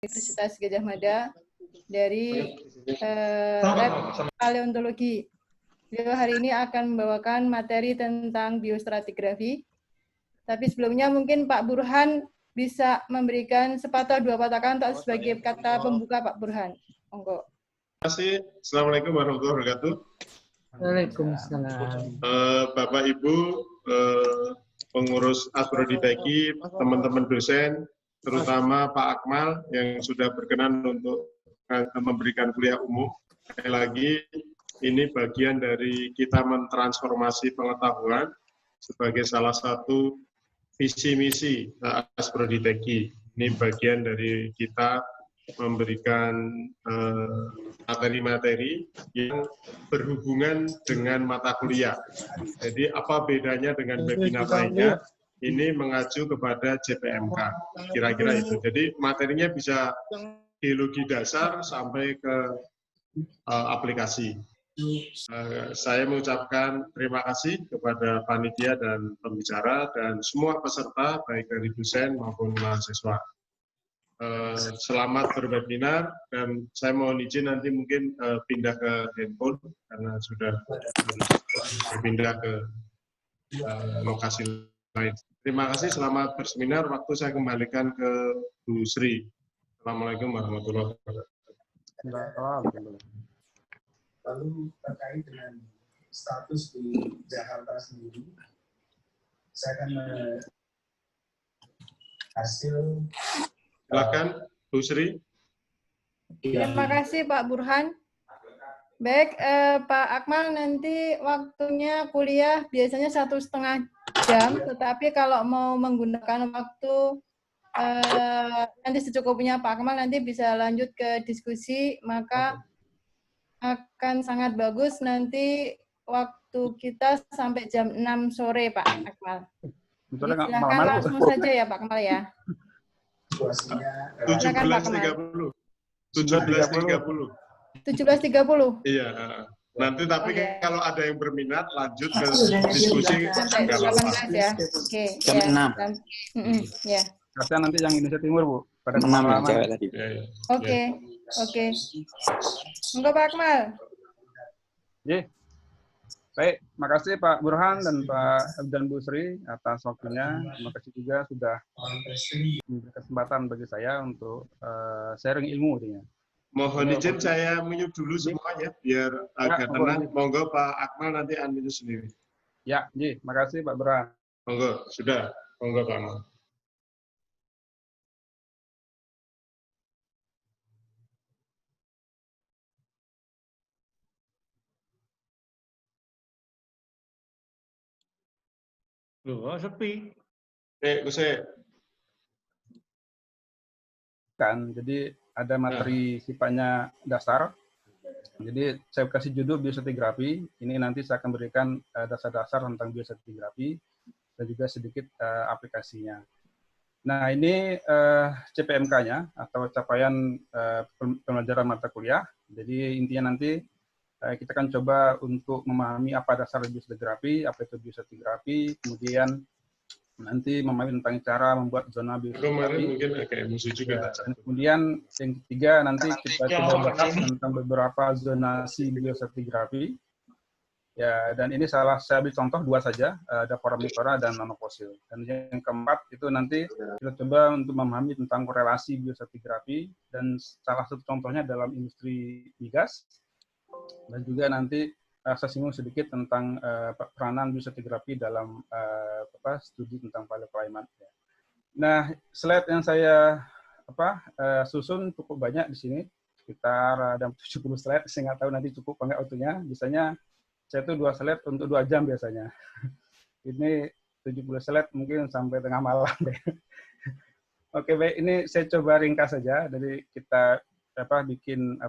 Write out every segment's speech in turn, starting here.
Universitas Gadjah Mada dari Lab Paleontologi. Beliau hari ini akan membawakan materi tentang biostratigrafi. Tapi sebelumnya mungkin Pak Burhan bisa memberikan sepatah dua patah kata sebagai kata pembuka, Pak Burhan. Monggo. Terima kasih. Assalamualaikum warahmatullahi wabarakatuh. Waalaikumsalam. Bapak Ibu pengurus Asprodi-Teki, teman-teman dosen, terutama Pak Akmal yang sudah berkenan untuk memberikan kuliah umum. Sekali lagi, ini bagian dari kita mentransformasi pengetahuan sebagai salah satu visi misi Asprodi-Teki. Ini bagian dari kita memberikan materi-materi yang berhubungan dengan mata kuliah. Jadi apa bedanya dengan webinar lainnya? Ini mengacu kepada JPMK, kira-kira itu. Jadi materinya bisa geologi dasar sampai ke aplikasi. Saya mengucapkan terima kasih kepada panitia dan pembicara dan semua peserta, baik dari dosen maupun mahasiswa. Selamat berwebinar dan saya mohon izin nanti mungkin pindah ke handphone karena sudah harus berpindah ke lokasi lain. Terima kasih, selamat berseminar. Waktu saya kembalikan ke Bu Sri. Assalamualaikum warahmatullahi wabarakatuh. Lalu terkait dengan status di Jakarta sendiri, saya akan hasil. Silakan, Bu Sri. Terima kasih Pak Burhan. Baik, Pak Akmal, nanti waktunya kuliah biasanya 1,5 jam, tetapi kalau mau menggunakan waktu nanti secukupnya Pak Akmal nanti bisa lanjut ke diskusi, maka akan sangat bagus nanti waktu kita sampai jam 6 sore Pak Akmal. Silakan langsung saja ya Pak Akmal ya. 17.30. 17.30. 17.30. Iya. Nanti tapi kalau ada yang berminat lanjut ke diskusi sampai 18 ya. Oke. Jam 6. Ya. Katanya nanti yang Indonesia Timur, Bu. Pada 6 yang cewek tadi. Oke. Monggo Pak Akmal. Baik, makasih Pak Burhan dan Bu Sri atas waktunya. Terima kasih juga sudah memberi kesempatan bagi saya untuk sharing ilmu intinya. Mohon izin saya mute dulu semuanya biar agak tenang. Monggo Pak Akmal nanti unmute sendiri. Ya, makasih Pak Burhan. Monggo, sudah. Monggo Pak Akmal. Loh, sepi. Jadi ada materi sifatnya dasar. Jadi saya kasih judul biostratigrafi. Ini nanti saya akan berikan dasar-dasar tentang biostratigrafi dan juga sedikit aplikasinya. Nah ini CPMK-nya atau capaian pembelajaran mata kuliah. Jadi intinya nanti kita akan coba untuk memahami apa dasar biostratigrafi, apa itu biostratigrafi, kemudian nanti memahami tentang cara membuat zona biostratigrafi. Dan kemudian yang ketiga nanti kita coba bahas tentang beberapa zonasi biostratigrafi. Ya, dan ini saya beri contoh 2 saja, ada foramifera dan nanofosil. Dan yang keempat itu nanti kita coba untuk memahami tentang korelasi biostratigrafi dan salah satu contohnya dalam industri migas. Dan juga nanti saya singgung sedikit tentang peranan biostratigrafi dalam studi tentang paleoclimate. Nah, slide yang saya susun cukup banyak di sini, sekitar ada 70 slide. Saya nggak tahu nanti cukup apa nggak waktunya. Biasanya saya itu 2 slide untuk 2 jam biasanya. Ini 70 slide mungkin sampai tengah malam. Oke, baik. Ini saya coba ringkas saja. Jadi kita bikin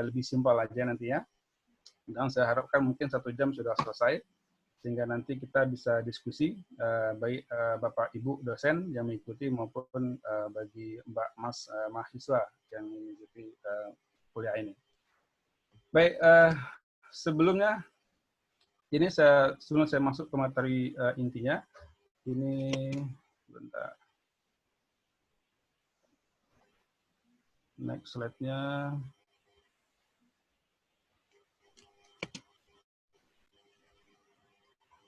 lebih simpel aja nantinya. Dan saya harapkan mungkin 1 jam sudah selesai sehingga nanti kita bisa diskusi baik Bapak Ibu dosen yang mengikuti maupun bagi Mbak Mas mahasiswa yang mengikuti kuliah ini. Baik, sebelumnya ini sebelum saya masuk ke materi intinya, ini bentar. Next slide-nya.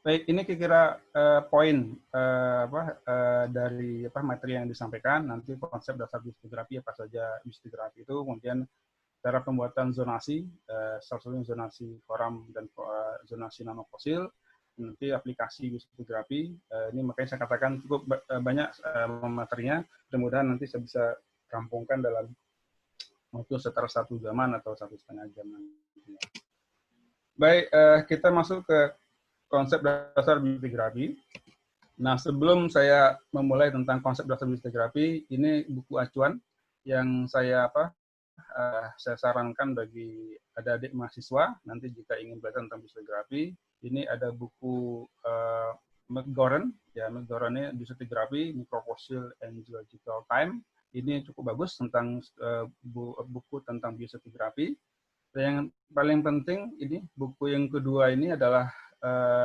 Baik, ini kira-kira poin dari materi yang disampaikan. Nanti konsep dasar biostratigrafi apa saja biostratigrafi itu, kemudian cara pembuatan zonasi, salah satunya zonasi koram dan zonasi nanofosil, nanti aplikasi biostratigrafi. Ini makanya saya katakan cukup banyak materinya. Mudah-mudahan nanti saya bisa rampungkan dalam waktu sekitar 1 jaman atau 1,5 jam nanti. Baik, kita masuk ke konsep dasar biostratigrafi. Nah, sebelum saya memulai tentang konsep dasar biostratigrafi, ini buku acuan yang saya sarankan bagi adik-adik mahasiswa nanti jika ingin belajar tentang biostratigrafi. Ini ada buku McGoran, ya McGoran ini biostratigrafi, Microfossil and Geological Time. Ini cukup bagus tentang buku tentang biostratigrafi. Dan yang paling penting ini buku yang kedua ini adalah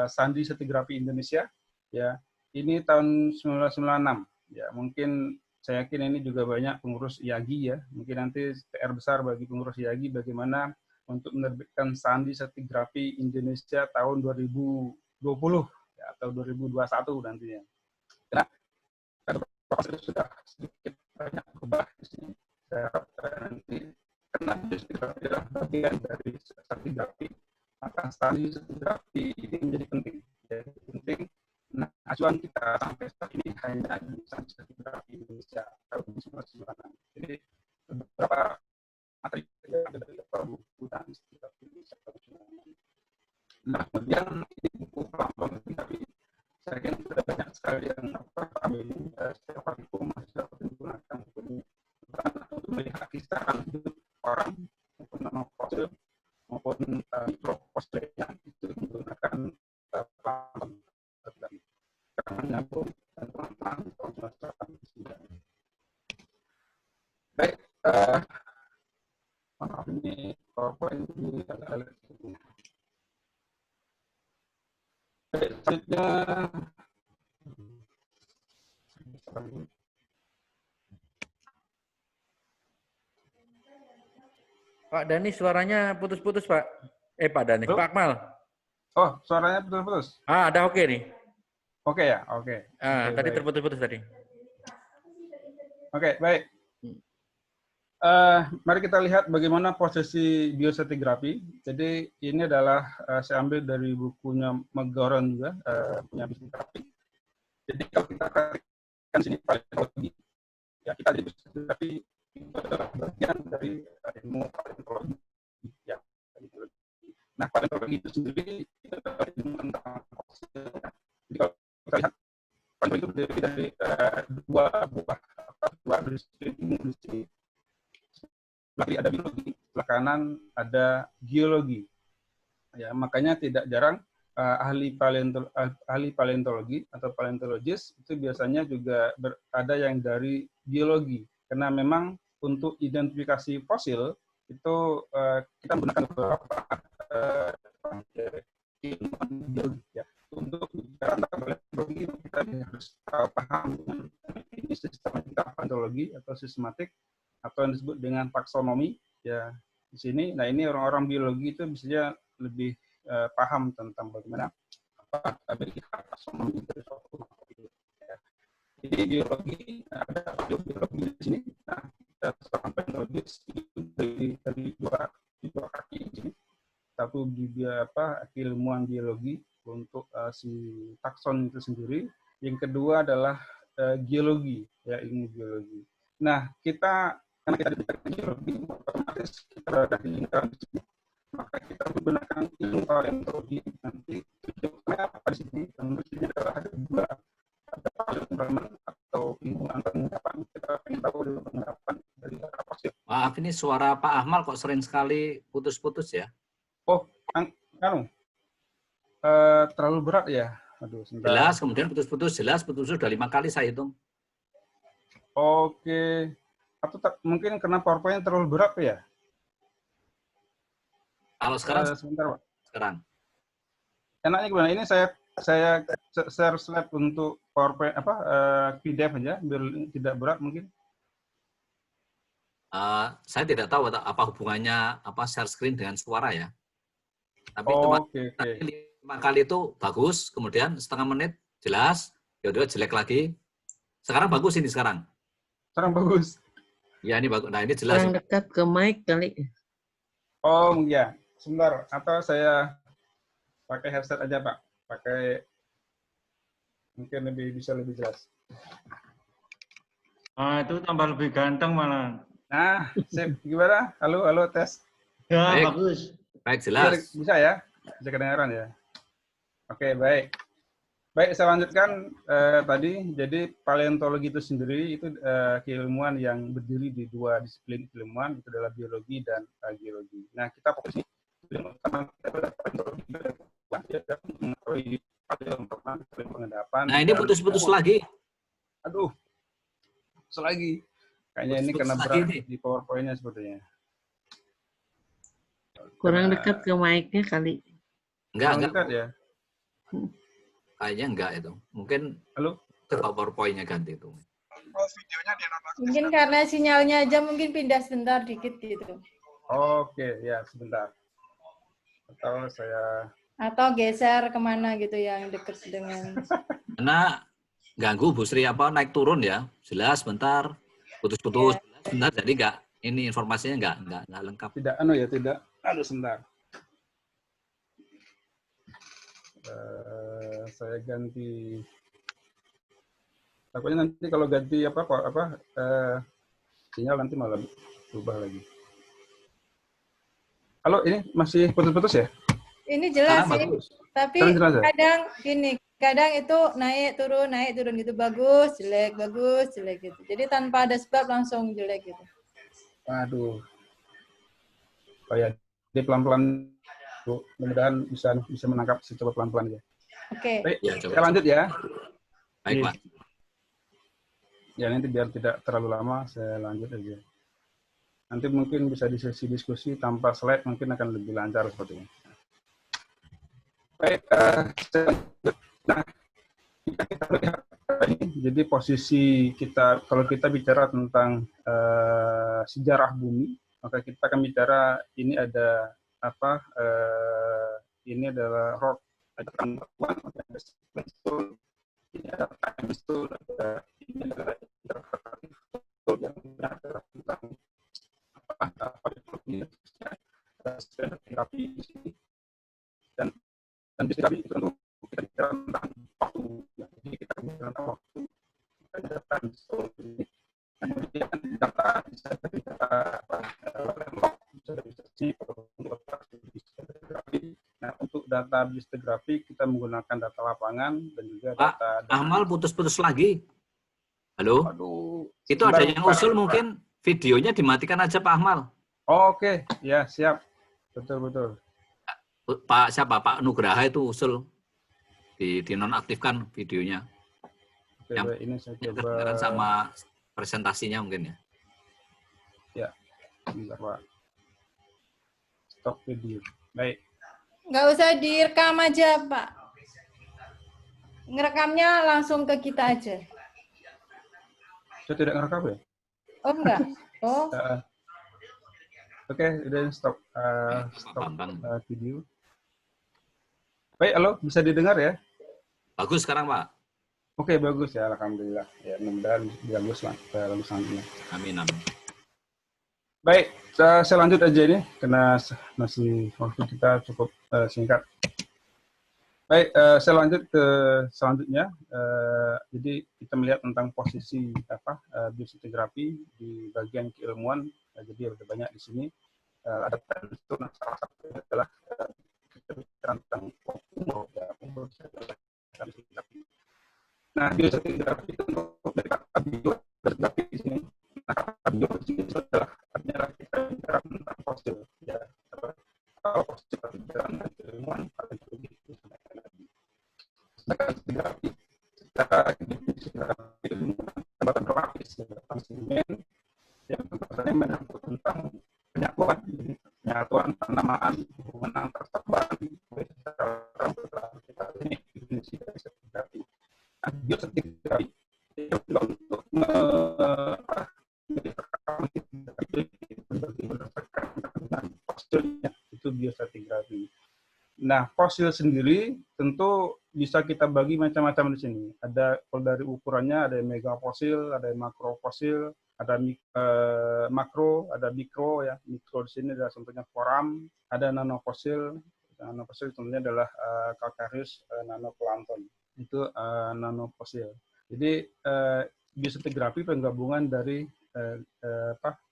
Sandi Stratigrafi Indonesia, ya ini tahun 1996, ya mungkin saya yakin ini juga banyak pengurus IAGI ya, mungkin nanti PR besar bagi pengurus IAGI bagaimana untuk menerbitkan Sandi Stratigrafi Indonesia tahun 2020 ya, atau 2021 nantinya. Karena proses sudah sedikit banyak berubah di sini. Saya harap nanti karena stratigrafi adalah bagian dari stratigrafi, maka Sandi Stratigrafi ini menjadi penting. Jadi penting. Nah, acuan kita sampai saat ini hanya di Sandi Stratigrafi Indonesia tahun 1996. Jadi beberapa materi yang ada dari buku Sandi Stratigrafi Indonesia tahun 1996. Nah, kemudian ini buku pelan-pelan stratigrafi. Saya kira sudah banyak sekali yang ambil secara praktikum masih dapat digunakan untuk melihat kisah hidup orang maupun nanofosil maupun mikrofosil yang itu menggunakan karena nyambung dan pelan-pelan tahun 1989. Baik, maaf ini PowerPoint ini agak baik, selanjutnya Pak Dani suaranya putus-putus, Pak. Pak Dani, Pak Akmal. Oh, suaranya putus-putus. Ada oke nih. Oke ya, oke. Tadi terputus-putus tadi. Oke, baik. Mari kita lihat bagaimana posisi biostratigrafi. Jadi ini adalah saya ambil dari bukunya McGoran juga, punya biostratigrafi. Jadi kalau kita perhatikan sini paleontologi, ya kita di biostratigrafi itu adalah bagian dari ilmu paleontologi. Ya, nah, paleontologi itu sendiri itu adalah ilmu tentang fosil. Jadi kalau kita lihat paleontologi itu terdiri dari dua industri. Sebelah kiri ada biologi, sebelah kanan ada geologi. Ya, makanya tidak jarang ahli paleontologi atau paleontologis itu biasanya juga ada yang dari geologi. Karena memang untuk identifikasi fosil itu kita menggunakan beberapa ilmuwan geologi. Ya. Untuk bicara tentang paleontologi kita harus paham ini sistematika paleontologi atau sistematik atau yang disebut dengan taksonomi ya di sini. Nah, ini orang-orang biologi itu biasanya lebih paham tentang bagaimana taksonomi dari suatu makhluk. Ya. Jadi biologi ada biologi di sini. Nah, kita seorang paleontologis dari dua kaki di sini. Satu ilmuwan biologi untuk si takson itu sendiri. Yang kedua adalah geologi, ya ilmu geologi. Nah, karena kita diberikan geologi, otomatis kita berada di lingkaran di sini. Maka kita menggunakan ilmu paleontologi nanti tujuannya apa di sini? Dan di sini adalah ada dua, ada paleontologi atau ilmuwan pengungkapan. Kita ingin tahu ilmu pengungkapan dari fosil. Maaf, ini suara Pak Ahmal kok sering sekali putus-putus ya? Oh, terlalu berat ya? Aduh, sebentar. Jelas, kemudian putus-putus, jelas putus-putus udah 5 kali saya hitung. Oke. Atau mungkin karena PowerPoint terlalu berat ya? Kalau sekarang, sebentar, Pak. sekarang. Enaknya gimana? Ini saya share slide untuk PowerPoint PDF aja biar tidak berat mungkin. Saya tidak tahu apa hubungannya share screen dengan suara ya. Tapi cuma Oke. 5 kali itu bagus, kemudian setengah menit jelas, yaudah jelek lagi. Sekarang bagus ini sekarang. Sekarang bagus. Ya ini bagus. Nah ini jelas. Kurang dekat ke mic kali. Oh iya, sebentar. Atau saya pakai headset aja Pak. Pakai mungkin bisa lebih jelas. Itu tambah lebih ganteng malah. Nah, sip. Gimana? Halo, tes. Ya, Baik. bagus. Baik, jelas. Bisa ya? Bisa kedengaran ya? Oke, baik. Baik, saya lanjutkan tadi. Jadi paleontologi itu sendiri itu keilmuan yang berdiri di 2 disiplin ilmuwan, itu adalah biologi dan geologi. Nah, kita fokus di pengendapan. Nah ini putus-putus lagi. Aduh, putus lagi. Kayaknya ini kena berat di PowerPoint-nya sepertinya. Kurang dekat ke mic-nya kali. Enggak. Dekat ya? Kayaknya enggak itu. Mungkin halo? Coba PowerPoint-nya ganti itu. Mungkin karena sinyalnya aja mungkin pindah sebentar dikit gitu. Oke, ya sebentar. Atau geser kemana gitu yang dekat dengan. Karena ganggu Bu Sri naik turun ya. Jelas bentar. Putus-putus. Sebentar jadi enggak. Ini informasinya enggak lengkap. Tidak, tidak. Aduh, sebentar. Saya ganti. Takutnya nanti kalau ganti sinyal nanti malah berubah lagi. Halo, ini masih putus-putus ya? Ini jelas sih. Bagus. Tapi jelas, ya? kadang itu naik turun gitu, bagus, jelek gitu. Jadi tanpa ada sebab langsung jelek gitu. Aduh. Oh ya, dia pelan-pelan. Mudah-mudahan bisa menangkap. Saya coba pelan-pelan ya. Oke. Baik, Ya, kita lanjut ya. Baik, Pak. Ya, nanti biar tidak terlalu lama, saya lanjut aja. Nanti mungkin bisa di sesi diskusi tanpa slide, mungkin akan lebih lancar sepertinya. Baik, nah, kita lihat jadi posisi kita, kalau kita bicara tentang sejarah bumi, maka kita akan bicara ini ada ini adalah rock, ada batuan, ada stone, ini ada time stone, ini adalah yang berada tentang terapi di sini, dan terapi itu tentu kita bicara tentang waktu, jadi kita bicara tentang waktu, ada time stone ini. Kemudian data bisa dari data bisa dari sesi nah, untuk data biostratigrafi kita menggunakan data lapangan dan juga Pak, data Ahmal putus-putus lagi. Halo? Aduh, itu ada yang usul mungkin videonya dimatikan aja Pak Ahmal. Oke, ya siap. Betul. Pak siapa? Pak Nugraha itu usul dinonaktifkan videonya. Oke, yang ini saya coba sama presentasinya mungkin ya. Ya, bentar Pak. Stop video. Baik. Nggak usah direkam aja, Pak. Ngerekamnya langsung ke kita aja. Saya tidak ngerekam ya? Oh, enggak? Oh. Oke, udah stop video. Baik, halo, bisa didengar ya? Bagus sekarang, Pak. Oke, bagus ya, alhamdulillah. Ya, mudah-mudahan bagus lah. Selanjutnya. Amin. Baik, saya lanjut aja ini, karena masih waktu kita cukup singkat. Baik, saya lanjut ke selanjutnya. Jadi kita melihat tentang posisi biostratigrafi di bagian keilmuan. Jadi ada banyak di sini. Ada itu salah satunya adalah kita bicara tentang nah, biostratigrafi itu dari kata biostratigrafi di sini. Nah, kata bio di sini adalah artinya kita bicara tentang fosil. Ya, kalau fosil bicara tentang keilmuan, paleontologi itu biostratigrafi secara ilmuwan tambatan berlapis, semen yang sebenarnya menyangkut tentang penyatuan tanaman, hubungan antar tabang, kita ini definisi dari stratigrafi. Nah, biostratigrafi itu juga untuk fosilnya, itu biostratigrafi. Nah, fosil sendiri tentu bisa kita bagi macam-macam di sini. Ada kalau dari ukurannya ada yang megafosil, ada yang makrofosil, ada makro, ada mikro ya. Mikro di sini adalah contohnya foram, ada nanofosil. Nanofosil contohnya adalah Calcareous nanoplankton. Itu nanofosil. Jadi biostratigrafi penggabungan dari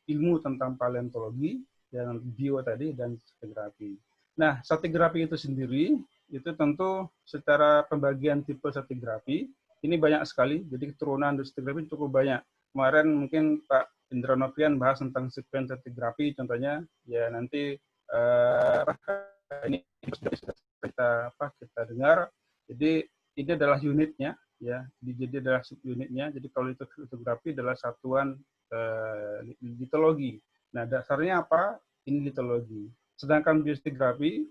ilmu tentang paleontologi dan bio tadi dan stratigrafi. Nah, stratigrafi itu sendiri, itu tentu secara pembagian tipe stratigrafi, ini banyak sekali, jadi keturunan dari stratigrafi cukup banyak. Kemarin mungkin Pak Indra Novian bahas tentang sekuen stratigrafi, contohnya, ya nanti ini kita dengar, jadi ini adalah unitnya, ya, jadi adalah subunitnya, jadi kalau itu stratigrafi adalah satuan litologi. Nah, dasarnya apa? Ini litologi. Sedangkan biostratigrafi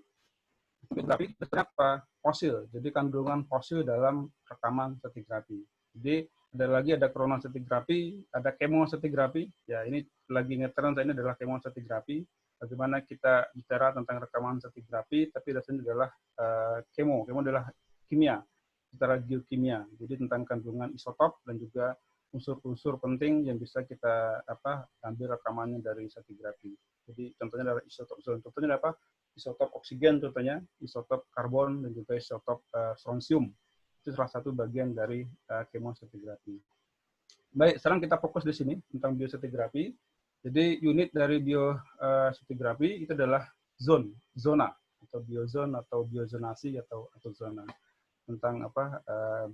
itu apa? Fosil. Jadi kandungan fosil dalam rekaman stratigrafi. Jadi ada kronostratigrafi, ada kemostratigrafi. Ya, ini lagi ngetren ini adalah kemostratigrafi. Bagaimana kita bicara tentang rekaman stratigrafi, tapi dasarnya adalah kemo. Kemo adalah kimia, secara geokimia. Jadi tentang kandungan isotop dan juga unsur-unsur penting yang bisa kita ambil rekamannya dari stratigrafi. Jadi contohnya adalah isotop. Contohnya apa? Isotop oksigen contohnya, isotop karbon dan juga isotop strontium. Itu salah satu bagian dari kemostratigrafi. Baik, sekarang kita fokus di sini tentang biostratigrafi. Jadi unit dari biostratigrafi itu adalah zona atau biozon atau biozonasi atau zona tentang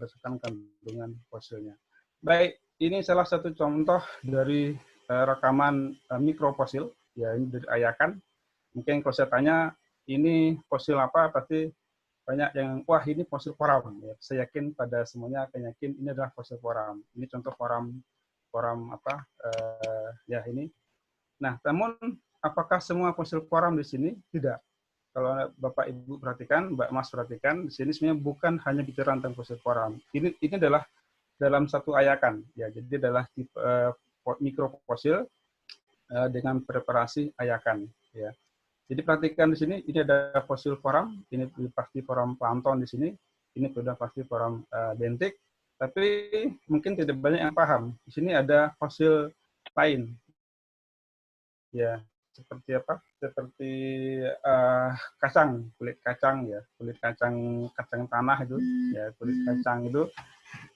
berdasarkan kandungan fosilnya. Baik, ini salah satu contoh dari rekaman mikrofosil, ya ini dari Ayakan. Mungkin kalau saya tanya, ini fosil apa, pasti banyak yang, wah ini fosil foram. Ya, saya yakin pada semuanya akan yakin ini adalah fosil foram. Ini contoh foram ya ini. Nah, namun apakah semua fosil foram di sini? Tidak. Kalau Bapak Ibu perhatikan, Mbak Mas perhatikan, di sini sebenarnya bukan hanya bicara tentang fosil foram. Ini adalah dalam satu Ayakan, ya. Jadi adalah tipe mikrofosil dengan preparasi Ayakan, ya. Jadi perhatikan di sini, ini ada fosil foram, ini pasti foram plankton di sini, ini sudah pasti foram bentik, tapi mungkin tidak banyak yang paham. Di sini ada fosil lain, ya. Seperti apa? Seperti kacang, kulit kacang ya, kulit kacang tanah itu, ya kulit kacang itu.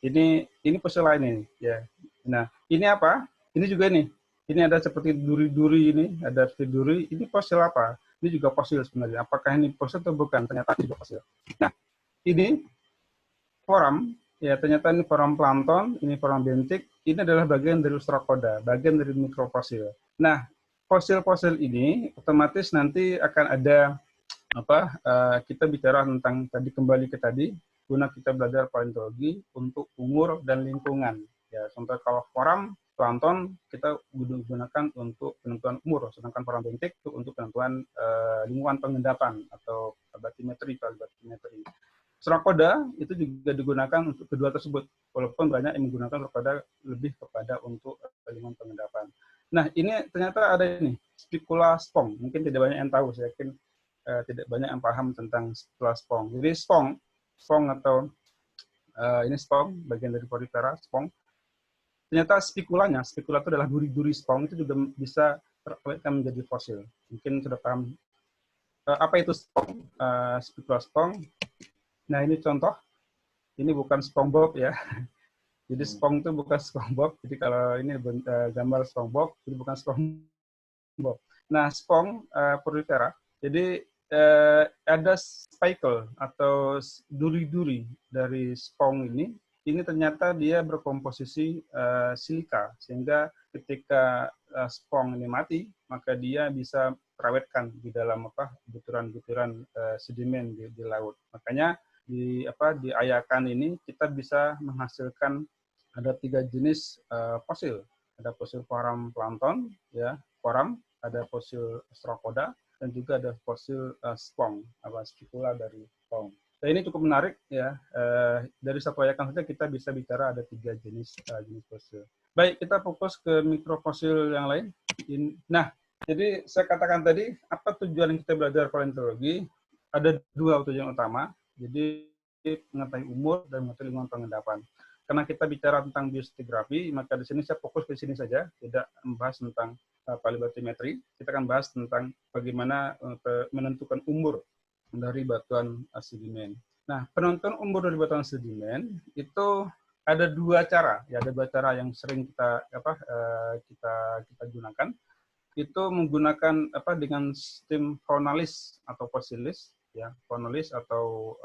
Ini fosil lain ini, ya. Nah, ini apa? Ini juga nih. Ini ada seperti duri-duri ini, ada seperti duri. Ini fosil apa? Ini juga fosil sebenarnya. Apakah ini fosil atau bukan? Ternyata juga fosil. Nah, ini foram, ya ternyata ini foram plankton, ini foram bentik. Ini adalah bagian dari Ostracoda, bagian dari mikrofosil. Nah, fosil-fosil ini otomatis nanti akan ada kita bicara tentang tadi, kembali ke tadi, guna kita belajar paleontologi untuk umur dan lingkungan. Ya, contoh kalau foram plankton kita gunakan untuk penentuan umur, sedangkan foram bentik untuk penentuan lingkungan pengendapan atau batimetri. Ostracoda itu juga digunakan untuk kedua tersebut, walaupun banyak yang menggunakan Ostracoda lebih kepada untuk lingkungan pengendapan. Nah, ini ternyata ada ini, spicula spong. Mungkin tidak banyak yang tahu, saya yakin tidak banyak yang paham tentang spicula spong. Jadi spong atau ini spong, bagian dari porifera, spong. Ternyata spicula itu adalah duri-duri spong, itu juga bisa terawetkan menjadi fosil. Mungkin sudah paham apa itu spong, spicula spong. Nah, ini contoh, ini bukan SpongeBob ya. Jadi spong itu bukan SpongeBob. Jadi kalau ini gambar SpongeBob, itu bukan SpongeBob. Nah, spong porifera. Jadi ada spikel atau duri-duri dari spong ini ternyata dia berkomposisi silika, sehingga ketika spong ini mati, maka dia bisa terawetkan di dalam butiran-butiran sedimen di laut. Makanya di Ayakan ini kita bisa menghasilkan ada 3 jenis fosil. Ada fosil foram plankton, ya, foram, ada fosil Ostracoda, dan juga ada fosil spong, spicula dari spong. Nah, ini cukup menarik ya. Dari satu Ayakan saja kita bisa bicara ada 3 jenis fosil. Baik, kita fokus ke mikrofosil yang lain. Nah, Jadi saya katakan tadi, apa tujuan kita belajar paleontologi? Ada dua tujuan utama. Jadi mengetahui umur dan mengetahui lingkungan penggendapan. Karena kita bicara tentang biostratigrafi, maka di sini saya fokus ke sini saja, tidak membahas tentang paleobatimetri. Kita akan bahas tentang bagaimana menentukan umur dari batuan sedimen. Nah, penentuan umur dari batuan sedimen itu ada dua cara. Ya, ada dua cara yang sering kita gunakan. Itu menggunakan dengan sistem chronalis atau fossilis, ya, chronalis atau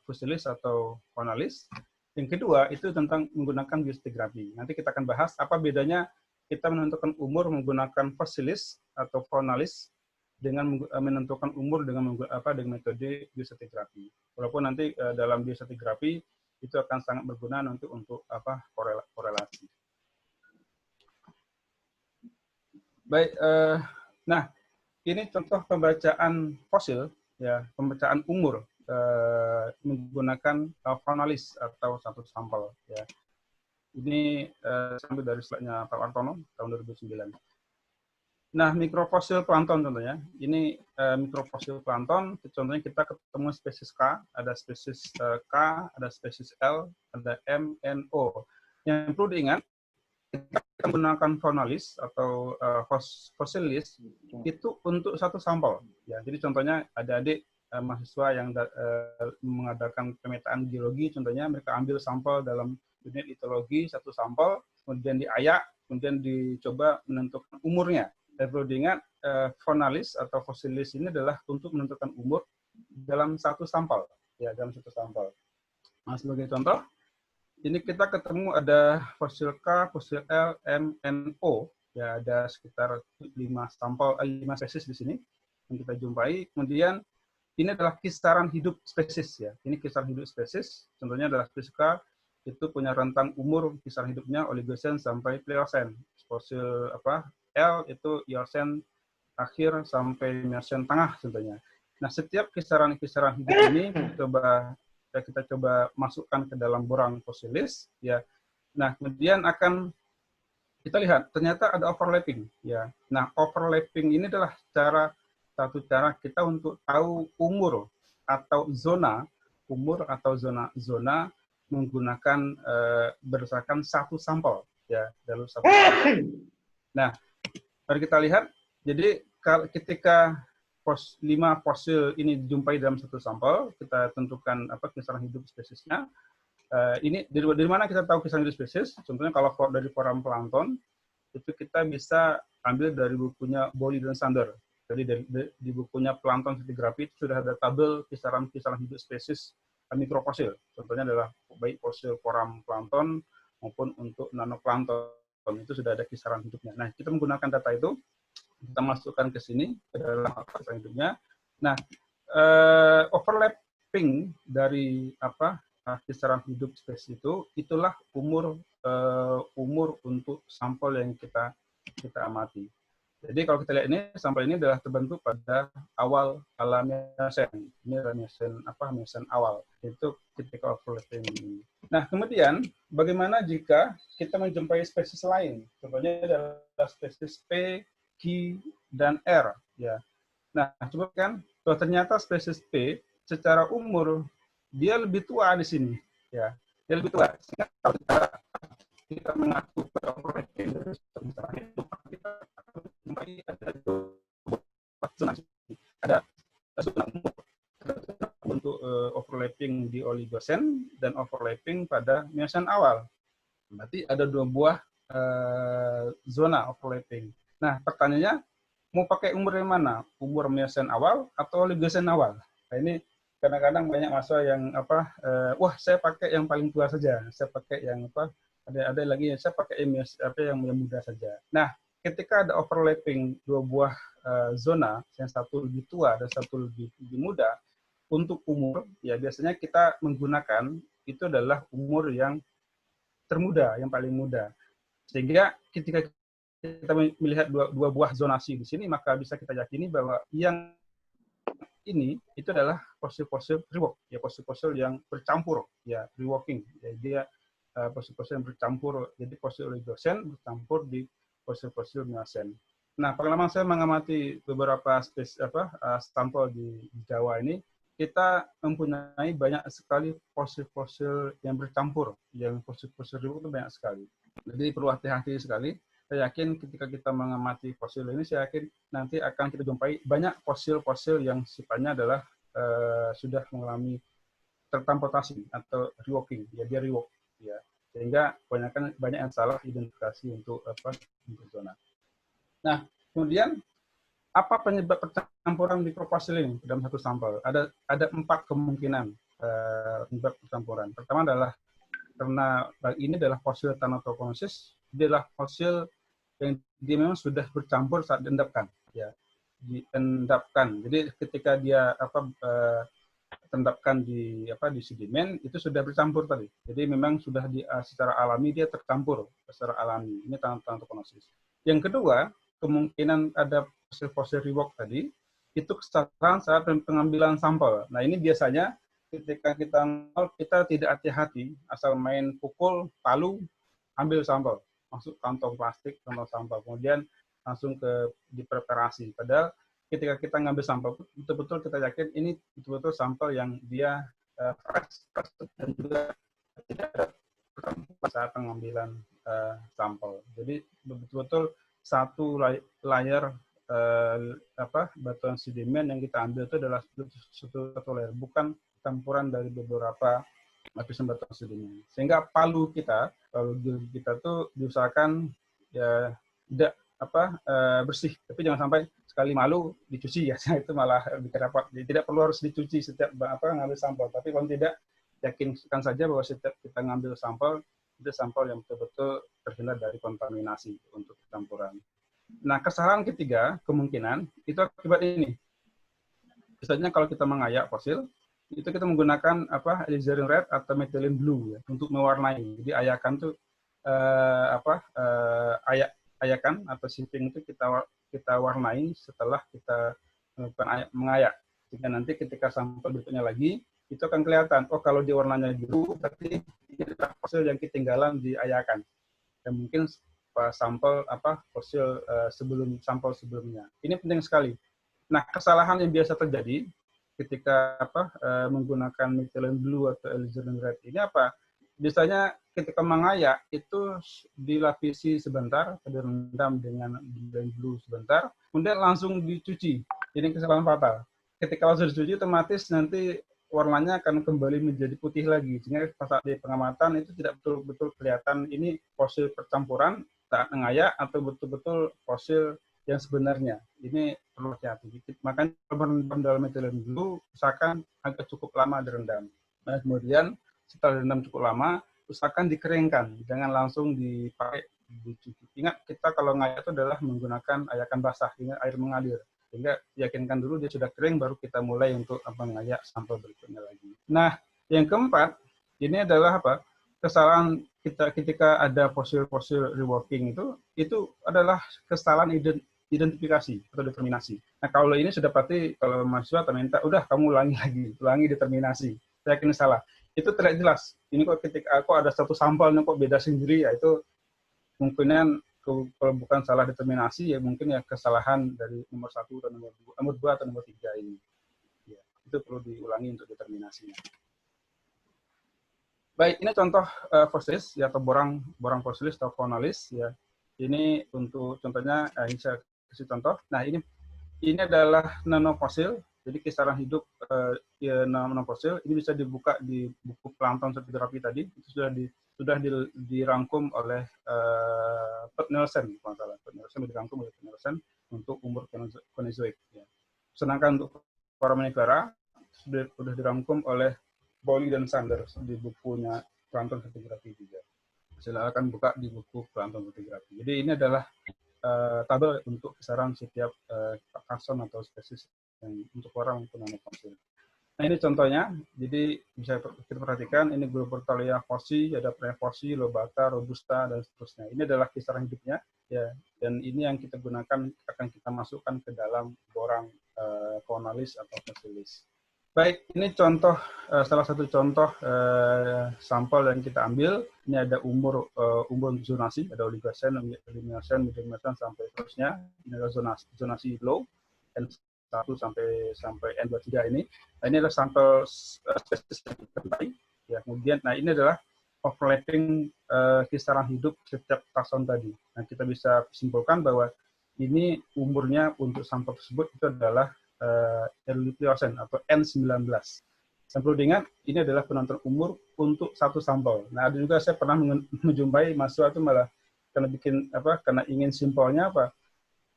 fossilis atau chronalis. Yang kedua itu tentang menggunakan biostratigrafi. Nanti kita akan bahas apa bedanya kita menentukan umur menggunakan fossilis atau chronalis dengan menentukan umur dengan metode biostratigrafi. Walaupun nanti dalam biostratigrafi itu akan sangat berguna nanti untuk korelasi. Baik, nah ini contoh pembacaan fosil, ya, pembacaan umur menggunakan chronalis atau satu sampel. Ya. Ini sambil dari slide-nya Pak Wartono tahun 2009. Nah, mikrofosil plankton contohnya. Ini mikrofosil plankton, contohnya kita ketemu spesies K, ada spesies K, ada spesies L, ada M, N, O. Yang perlu diingat, kita menggunakan chronalis atau fossilis itu untuk satu sampel. Ya, jadi contohnya adik-adik mahasiswa yang mengadakan pemetaan geologi, contohnya mereka ambil sampel dalam unit litologi, satu sampel, kemudian diayak, kemudian dicoba menentukan umurnya. Dan perlu diingat, chronalis atau fossilis ini adalah untuk menentukan umur dalam satu sampel. Ya, dalam satu sampel. Nah, sebagai contoh, ini kita ketemu ada fosil K, fosil L, M, N, O. Ya, ada sekitar 5 spesies di sini yang kita jumpai. Kemudian ini adalah kisaran hidup spesies, ya. Ini kisaran hidup spesies. Contohnya adalah spesies K itu punya rentang umur kisaran hidupnya Oligosen sampai Pliocene. Fosil L itu Eosen akhir sampai Miocene tengah contohnya. Nah, setiap kisaran-kisaran hidup ini kita coba masukkan ke dalam borang fossilis, ya. Nah, kemudian akan kita lihat ternyata ada overlapping, ya. Nah, overlapping ini adalah satu cara kita untuk tahu umur atau zona menggunakan berdasarkan satu sampel, ya, dalam satu. Nah, mari kita lihat. Jadi ketika 5 fosil ini dijumpai dalam satu sampel, kita tentukan kisaran hidup spesiesnya. Ini dari mana kita tahu kisaran hidup spesies? Contohnya kalau dari forum plankton, itu kita bisa ambil dari bukunya Bolly dan Sander. Jadi di bukunya Plankton Stratigraphy itu sudah ada tabel kisaran hidup spesies mikrofosil. Contohnya adalah baik fosil forum plankton maupun untuk nanoplankton. Itu sudah ada kisaran hidupnya. Nah, kita menggunakan data itu, kita masukkan ke sini ke dalam kisaran hidupnya. Nah, overlapping dari kisaran hidup spesies itulah umur untuk sampel yang kita amati. Jadi kalau kita lihat ini, sampel ini adalah terbentuk pada awal Miocene. Ini adalah Miocene awal. Itu ketika overlapping ini. Nah, kemudian bagaimana jika kita menjumpai spesies lain? Contohnya adalah spesies P, Q, dan R. Ya. Nah, coba kan, kalau ternyata spesies P secara umur dia lebih tua di sini. Ya, dia lebih tua. Sehingga kalau kita mengacu pada overlapping dari misalnya kita ada zona umur untuk overlapping di Oligocene dan overlapping pada Miocene awal. Berarti ada 2 buah zona overlapping. Nah, pertanyaannya mau pakai umur yang mana? Umur Miocene awal atau Oligocene awal? Nah, ini kadang-kadang banyak mahasiswa yang wah, saya pakai yang paling tua saja. Saya pakai yang ada lagi yang saya pakai yang muda saja. Nah, ketika ada overlapping 2 buah zona, yang satu lebih tua dan satu lebih muda, untuk umur, ya biasanya kita menggunakan itu adalah umur yang termuda, yang paling muda. Sehingga ketika kita melihat dua buah zonasi di sini, maka bisa kita yakini bahwa yang ini itu adalah fosil-fosil rework, ya fosil-fosil yang bercampur, ya reworking. Ya, dia fosil-fosil yang bercampur, jadi fosil Oligocene bercampur di fosil-fosil miocen. Nah, pengalaman saya mengamati beberapa sampel di Jawa ini, kita mempunyai banyak sekali fosil-fosil yang bercampur, yang fosil-fosil itu banyak sekali. Jadi perlu hati-hati sekali. Saya yakin ketika kita mengamati fosil ini, saya yakin nanti akan kita jumpai banyak fosil-fosil yang sifatnya adalah sudah mengalami tertransportasi atau reworking, ya dia rework, ya sehingga banyak yang salah identifikasi untuk zona. Nah, kemudian apa penyebab percampuran mikrofosil ini dalam satu sampel? Ada 4 kemungkinan penyebab percampuran. Pertama adalah karena ini adalah fosil Thanatophorus, dia adalah fosil yang dia memang sudah bercampur saat diendapkan, ya diendapkan. Jadi ketika dia terendapkan di sedimen itu sudah bercampur tadi. Jadi memang sudah secara alami dia tercampur secara alami. Ini Thanatophorus. Yang kedua, kemungkinan ada fosil rework tadi, itu kesalahan saat pengambilan sampel. Nah, ini biasanya ketika kita tidak hati-hati, asal main pukul, palu, ambil sampel, masuk kantong plastik, kantong sampel, kemudian langsung dipreparasi. Padahal ketika kita ngambil sampel, betul-betul kita yakin ini betul-betul sampel yang dia fresh dan juga tidak ada saat pengambilan sampel. Jadi betul-betul satu layer batuan sedimen yang kita ambil itu adalah satu layer, bukan campuran dari beberapa lapisan batuan sedimen. Sehingga palu kita tuh diusahakan ya tidak bersih, tapi jangan sampai sekali malu dicuci ya, itu malah bikin repot. Tidak perlu harus dicuci setiap ngambil sampel, tapi kalau tidak yakinkan saja bahwa setiap kita ngambil sampel itu sampel yang betul-betul terhindar dari kontaminasi untuk campuran. Nah, kesalahan ketiga kemungkinan itu akibat ini. Misalnya kalau kita mengayak fosil, itu kita menggunakan alizarin red atau methylene blue ya, untuk mewarnai. Jadi ayakan tuh ayakan atau shifting itu kita warnai setelah kita mengayak. Sehingga nanti ketika sampel berikutnya lagi, itu akan kelihatan, oh kalau di warnanya biru, berarti ini adalah fosil yang ketinggalan di ayakan. Dan mungkin sampel fosil sampel sebelumnya. Ini penting sekali. Nah, kesalahan yang biasa terjadi ketika menggunakan methylene blue atau alizarin red ini biasanya ketika mengayak itu dilapisi sebentar, direndam dengan methylene blue sebentar, kemudian langsung dicuci. Ini kesalahan fatal. Ketika langsung dicuci, otomatis nanti warnanya akan kembali menjadi putih lagi. Sehingga pas di pengamatan itu tidak betul-betul kelihatan ini fosil percampuran saat mengayak atau betul-betul fosil yang sebenarnya. Ini perlu hati-hati. Makanya merendam dalam methylene blue, usahakan agak cukup lama direndam. Nah, kemudian setelah direndam cukup lama, usahakan dikeringkan. Jangan langsung dipakai dicuci. Ingat, kita kalau ngayak itu adalah menggunakan ayakan basah, ingat air mengalir. Sehingga yakinkan dulu dia sudah kering, baru kita mulai untuk mengayak sampel berikutnya lagi. Nah, yang keempat, ini adalah kesalahan kita ketika ada fosil-fosil reworking itu adalah kesalahan identifikasi atau determinasi. Nah, kalau ini sudah pasti kalau mahasiswa minta, udah kamu ulangi determinasi. Saya yakin salah. Itu tidak jelas. Ini kok ketika aku ada satu sampel kok beda sendiri, ya itu kemungkinan kalau bukan salah determinasi ya mungkin ya kesalahan dari nomor 1 atau nomor 2 atau nomor 3 ini. Ya, itu perlu diulangi untuk determinasinya. Baik, ini contoh fosilis ya, atau borang fosilis atau faunalis ya. Ini untuk contohnya ini saya kasih contoh. Nah, ini adalah nanofosil. Jadi kisaran hidup nanofosil ini bisa dibuka di buku Plankton Stratigraphy tadi. Itu sudah dirangkum oleh Pet Nielsen, kalau salah. Pet Nielsen dirangkum oleh Pet Nielsen untuk umur Kenozoik. Ya. Sedangkan untuk Foraminifera sudah dirangkum oleh Bowley dan Sanders di bukunya Plankton Stratigraphy juga. Silakan buka di buku Plankton Stratigraphy. Jadi ini adalah tabel untuk kisaran setiap taxon atau spesies yang untuk orang untuk nanofosil. Nah, ini contohnya. Jadi bisa kita perhatikan ini Globertalia fossi, ada Prefosi, Lobata, Robusta dan seterusnya. Ini adalah kisaran hidupnya ya, dan ini yang kita gunakan akan kita masukkan ke dalam borang faunalis atau fosilis. Baik, ini contoh salah satu contoh sampel yang kita ambil. Ini ada umur zonasi, ada oligosen, elimination, medium sampai terusnya. Ini adalah zonasi low, N1 sampai N23 ini. Nah, ini adalah sampel spesies yang terbaik. Ya, kemudian, nah ini adalah overlapping kisaran hidup setiap takson tadi. Nah, kita bisa simpulkan bahwa ini umurnya untuk sampel tersebut itu adalah early Pliocene atau N19. Dan perlu diingat, ini adalah penentuan umur untuk satu sampel. Nah, ada juga saya pernah menjumpai mahasiswa itu malah karena ingin simpelnya apa?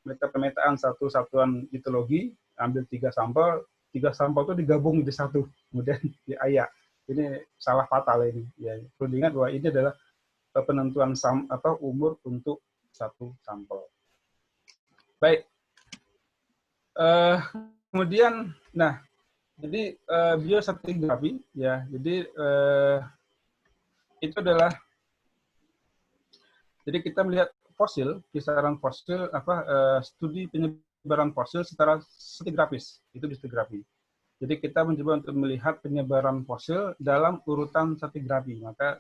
Mereka pemetaan satu satuan litologi, ambil 3 sampel itu digabung jadi satu, kemudian diayak. Ini salah fatal ini. Ya, perlu diingat bahwa ini adalah penentuan umur untuk satu sampel. Baik. Kemudian, nah, jadi biostratigrafi, ya, jadi itu adalah, jadi kita melihat fosil, kisaran fosil, studi penyebaran fosil secara stratigrafis, itu biostratigrafi. Jadi kita mencoba untuk melihat penyebaran fosil dalam urutan stratigrafi, maka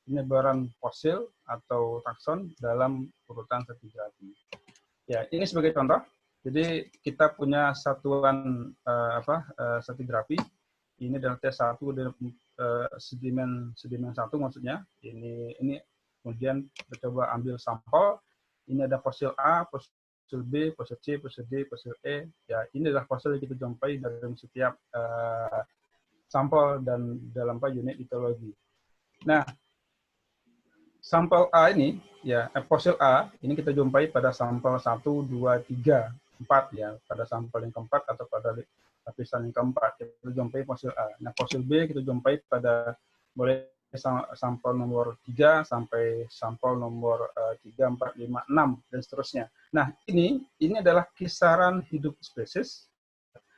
penyebaran fosil atau takson dalam urutan stratigrafi. Ya, ini sebagai contoh. Jadi kita punya satuan stratigrafi. Ini adalah T1 dan sedimen 1 maksudnya. Ini kemudian kita coba ambil sampel. Ini ada fosil A, fosil B, fosil C, fosil D, fosil E. Ya, ini adalah fosil yang kita jumpai dalam setiap sampel dan dalam unit litologi. Nah, sampel A ini, ya, fosil A ini kita jumpai pada sampel 1, 2, 3, 4, ya, pada sampel yang keempat atau pada lapisan yang keempat kita jumpai fosil A. Nah, fosil B kita jumpai pada mulai sampel nomor 3 sampai sampel nomor 3, 4, 5, 6 dan seterusnya. Nah, ini adalah kisaran hidup spesies,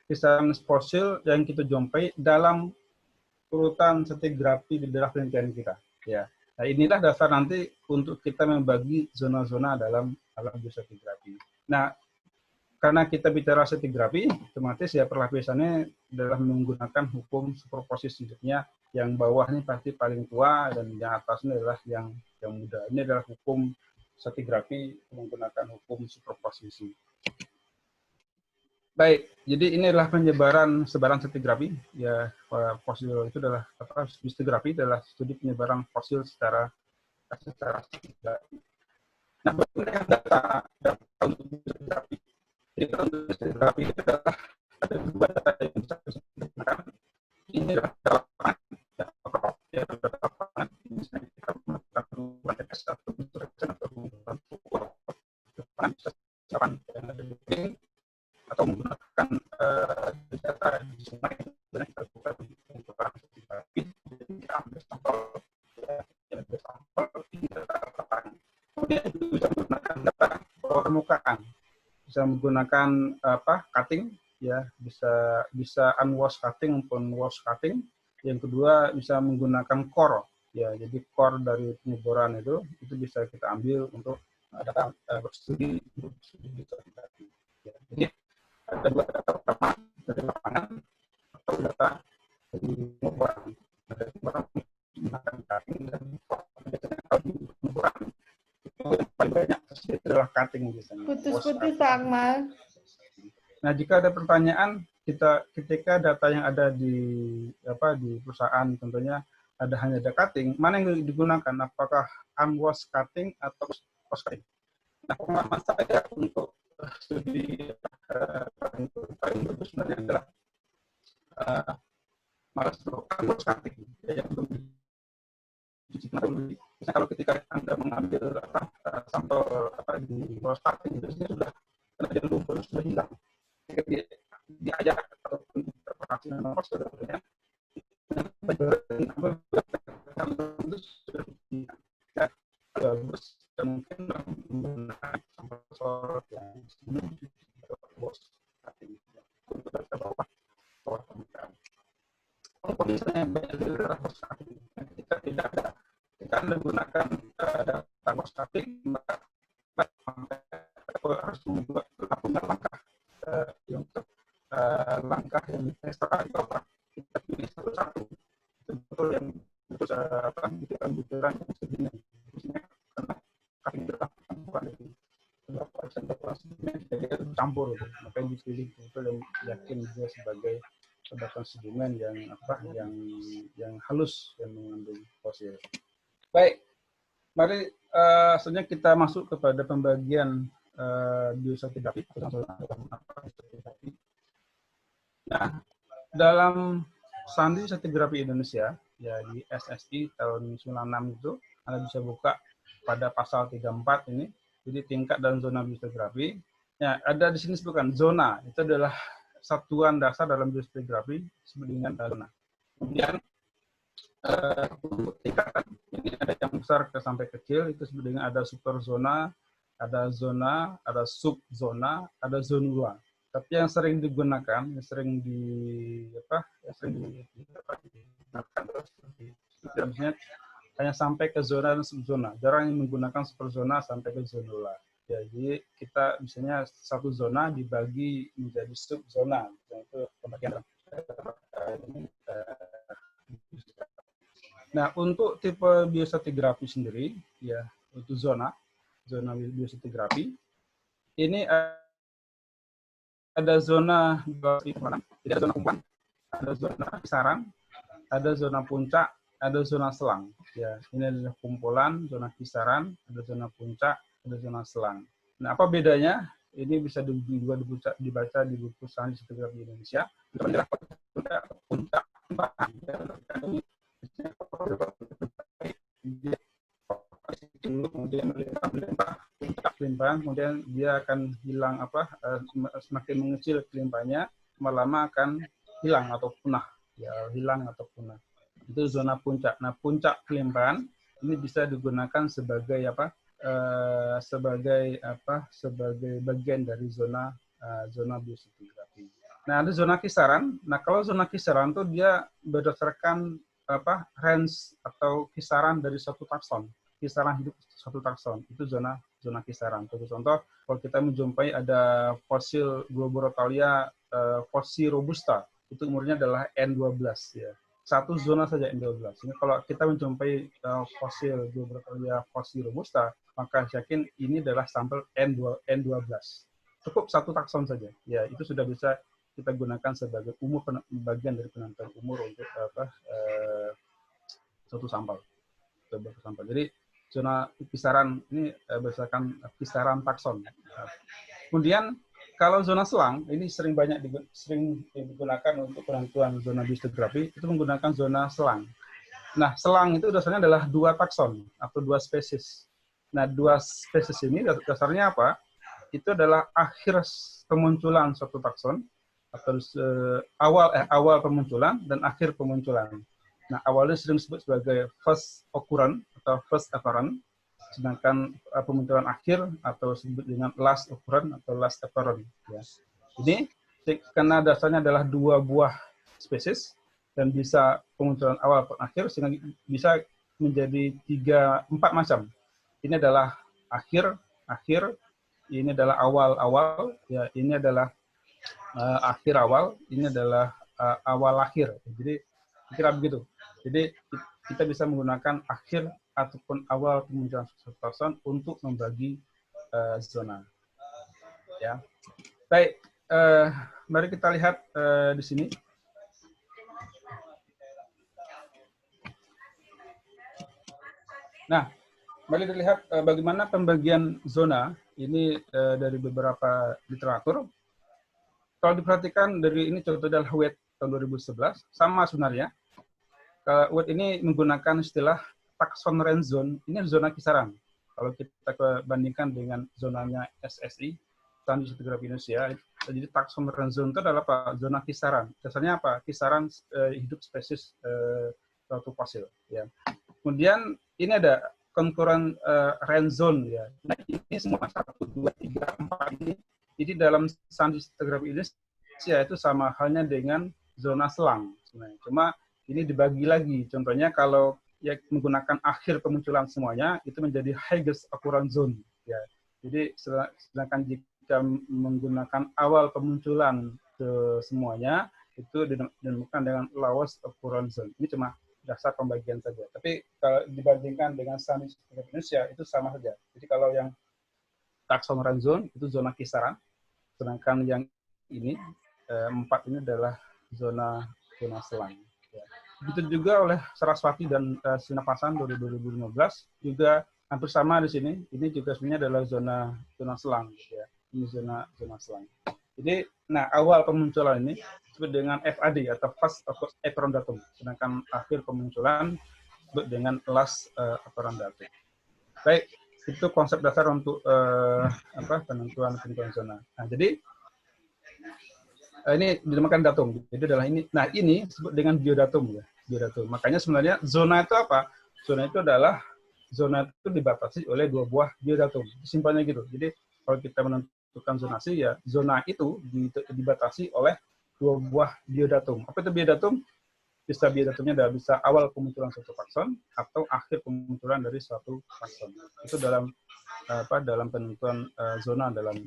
kisaran fosil yang kita jumpai dalam urutan stratigrafi di dalam penelitian kita. Ya. Nah, inilah dasar nanti untuk kita membagi zona-zona dalam biostratigrafi. Nah, karena kita bicara stratigrafi, otomatis ya perlapisannya adalah menggunakan hukum superposisi. Hidupnya yang bawah ini pasti paling tua dan yang atas ini adalah yang muda. Ini adalah hukum stratigrafi menggunakan hukum superposisi. Baik, jadi ini adalah sebaran stratigrafi. Ya, fosil itu adalah stratigrafi adalah studi penyebaran fosil secara stratigrafi. Nah, bagaimana data untuk stratigrafi? Jadi untuk stratigrafi itu adalah ada 2 data yang bisa digunakan. Ini adalah data lapangan. Misalnya kita melakukan perubahan TPS atau perubahan yang ada di link, atau menggunakan data di sungai dan kita lakukan pengukuran stratigrafi. Jadi kita ambil sampel, ini data lapangan. Kemudian itu bisa menggunakan data permukaan. Bisa menggunakan cutting, ya, bisa unwash cutting maupun wash cutting. Yang kedua bisa menggunakan core, ya, jadi core dari penyeboran itu bisa kita ambil untuk data studi stratigrafi. Ya, jadi ada 2 data pertama dari lapangan atau data dari penyeboran. Ada penyeboran menggunakan cutting dan biasanya kalau penyeboran yang paling banyak itu adalah cutting biasanya. Putus-putus Pak Akmal. Nah, jika ada pertanyaan, ketika data yang ada di perusahaan tentunya hanya ada cutting, mana yang digunakan? Apakah unwash cutting atau wash cutting? Nah, pengalaman saya untuk studi paling bagus sebenarnya adalah malas unwash cutting. Yang belum misalnya kalau ketika Anda mengambil sampel di wash cutting itu sudah karena lumpur sudah hilang. Ketika diajar ataupun terpaksa nomor sebetulnya itu sudah bagus dan mungkin menggunakan sampel sorot yang bos untuk data bawah permukaan. Kalau misalnya banyak daerah bos ketika tidak ada, ketika Anda menggunakan data bos maka harus membuat langkah yang ekstra itu apa? Kita pilih satu-satu. Itu betul yang terus apa? Kita bicara yang segini. Khususnya karena kami berlakukan dari beberapa sentuhan jadi campur, gitu. Makanya dipilih itu yang yakin dia sebagai sebagai sedimen yang apa? Yang halus yang mengandung fosil. Baik, mari selanjutnya kita masuk kepada pembagian biostratigrafi. Nah, dalam Sandi Stratigrafi Indonesia, ya di SSI tahun 96 itu, Anda bisa buka pada pasal 34 ini, jadi tingkat dan zona biostratigrafi. Ya, ada di sini disebutkan zona, itu adalah satuan dasar dalam biostratigrafi disebut dengan zona. Kemudian untuk tingkatan, ini ada yang besar sampai kecil, itu disebut dengan ada superzona, ada zona, ada subzona, ada zonula. Tapi yang sering digunakan, yang sering digunakan misalnya hanya sampai ke zona dan subzona. Jarang menggunakan superzona sampai ke zonula. Ya, jadi kita misalnya satu zona dibagi menjadi subzona. Itu pembagian. Nah, untuk tipe biostratigrafi sendiri, ya untuk zona biostratigrafi, ini ada zona tidak zona kumpulan, ada zona kisaran, ada zona puncak, ada zona selang. Ya, ini adalah kumpulan, zona kisaran, ada zona puncak, ada zona selang. Nah, apa bedanya? Ini bisa juga dibaca di buku Sains Stratigrafi Indonesia. Itu adalah puncak kemudian kelimpahan, kemudian dia akan hilang semakin mengecil kelimpahannya, lama-lama akan hilang atau punah, ya hilang atau punah. Itu zona puncak. Nah, puncak kelimpahan ini bisa digunakan sebagai sebagai bagian dari zona biostratigrafi. Nah, ada zona kisaran. Nah, kalau zona kisaran itu dia berdasarkan range atau kisaran dari suatu takson. Kisaran hidup satu takson itu zona kisaran. Contoh, kalau kita menjumpai ada fosil Globorotalia fosil robusta, itu umurnya adalah N12 ya. Satu zona saja N12. Jadi kalau kita menjumpai fosil Globorotalia fosil robusta, maka saya yakin ini adalah sampel N12. Cukup satu takson saja. Ya, itu sudah bisa kita gunakan sebagai bagian dari penentuan umur untuk suatu sampel. Jadi zona kisaran ini berdasarkan kisaran takson. Kemudian kalau zona selang ini sering digunakan untuk penentuan zona biostratigrafi, itu menggunakan zona selang. Nah, selang itu dasarnya adalah dua takson atau dua spesies. Nah, dua spesies ini dasarnya apa? Itu adalah akhir pemunculan suatu takson atau awal pemunculan dan akhir pemunculan. Nah, awalnya sering disebut sebagai first occurrence atau first apparent, sedangkan pemunculan akhir atau disebut dengan last occurrence atau last apparent. Ya. Ini karena dasarnya adalah dua buah spesies dan bisa pemunculan awal dan akhir, sehingga bisa menjadi 4 macam. Ini adalah akhir, ini adalah awal, ya ini adalah akhir awal, ini adalah awal akhir. Jadi kira begitu. Jadi kita bisa menggunakan akhir ataupun awal pemunculan suatu takson untuk membagi zona. Ya, baik. Mari kita lihat di sini. Nah, mari dilihat bagaimana pembagian zona ini dari beberapa literatur. Kalau diperhatikan dari ini contoh adalah Wade tahun 2011, sama sebenarnya. Wade ini menggunakan istilah takson range zone, ini zona kisaran. Kalau kita bandingkan dengan zonanya SSI, Sains Stratigrafi Indonesia, jadi takson range zone itu adalah apa? Zona kisaran. Dasarnya apa? Kisaran hidup spesies suatu fosil. Ya. Kemudian ini ada concurrent range zone. Ya. Nah, ini semua 1, 2, 3, 4 ini. Jadi dalam Sains Stratigrafi Indonesia itu sama halnya dengan zona selang. Sebenarnya. Cuma ini dibagi lagi. Contohnya kalau ya menggunakan akhir pemunculan semuanya, itu menjadi highest occurrence zone. Ya. Jadi sedangkan jika menggunakan awal pemunculan ke semuanya, itu dinamakan dengan lowest occurrence zone. Ini cuma dasar pembagian saja. Tapi kalau dibandingkan dengan SANI Indonesia itu sama saja. Jadi kalau yang taxon range zone itu zona kisaran, sedangkan yang ini 4 ini adalah zona selang. Ya. Begitu juga oleh Saraswati dan Sinapasan 2015 juga hampir sama di sini. Ini juga sebenarnya adalah zona selang. Ya. Ini zona selang. Jadi, nah awal pemunculan ini disebut dengan FAD atau First Apparent Datum, sedangkan akhir pemunculan disebut dengan Last Apparent Datum. Baik, itu konsep dasar untuk penentuan zona. Nah, jadi ini dinamakan datum. Jadi adalah ini. Nah, ini disebut dengan biodatum ya, biodatum. Makanya sebenarnya zona itu apa? Zona itu adalah zona itu dibatasi oleh 2 buah biodatum. Simpelnya gitu. Jadi kalau kita menentukan zonasi ya zona itu dibatasi oleh 2 buah biodatum. Apa itu biodatum? Bisa biodatumnya adalah bisa awal pemunculan suatu takson atau akhir pemunculan dari suatu takson. Itu dalam dalam penentuan zona dalam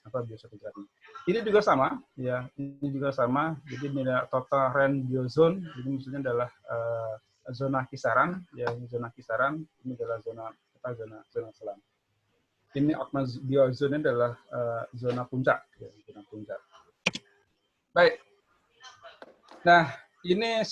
biostratigrafi. Ini juga sama, ya. Ini juga sama. Jadi nilai total range biozone. Jadi maksudnya adalah zona kisaran, ya. Zona kisaran ini adalah zona selang. Ini biozone adalah zona puncak, ya, zona puncak. Baik. Nah, ini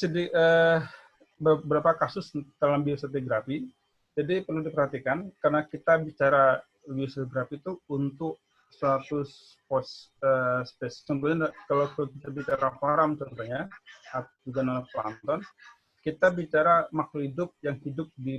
beberapa kasus dalam biostratigrafi. Jadi perlu diperhatikan karena kita bicara biostratigrafi itu untuk suatu spesies. Contohnya kalau kita bicara koram contohnya atau juga nanoplankton, kita bicara makhluk hidup yang hidup di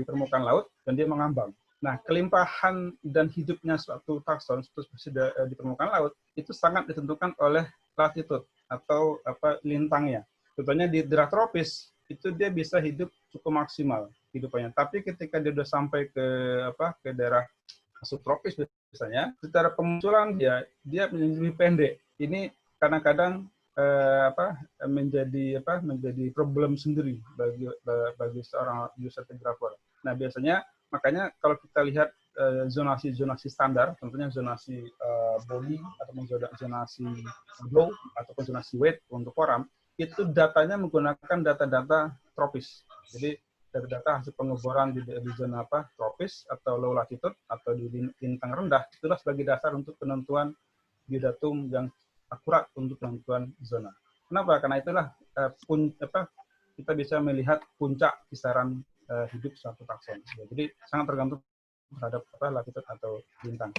permukaan laut dan dia mengambang. Nah, kelimpahan dan hidupnya suatu takson, suatu spesies di permukaan laut itu sangat ditentukan oleh latitude atau lintangnya. Contohnya di daerah tropis itu dia bisa hidup cukup maksimal hidupannya. Tapi ketika dia sudah sampai ke daerah subtropis misalnya, secara pemunculan dia lebih pendek. Ini kadang-kadang menjadi problem sendiri bagi seorang biostratigrapher. Nah, biasanya makanya kalau kita lihat zonasi standar, contohnya zonasi body ataupun zonasi glow ataupun zonasi weight untuk koram, itu datanya menggunakan data-data tropis. Jadi data hasil pengeboran di zona tropis atau low latitude atau di lintang rendah, itulah sebagai dasar untuk penentuan biodatum yang akurat untuk penentuan zona. Kenapa? Karena itulah kita bisa melihat puncak kisaran hidup suatu takson. Ya, jadi sangat tergantung terhadap latitude atau lintang.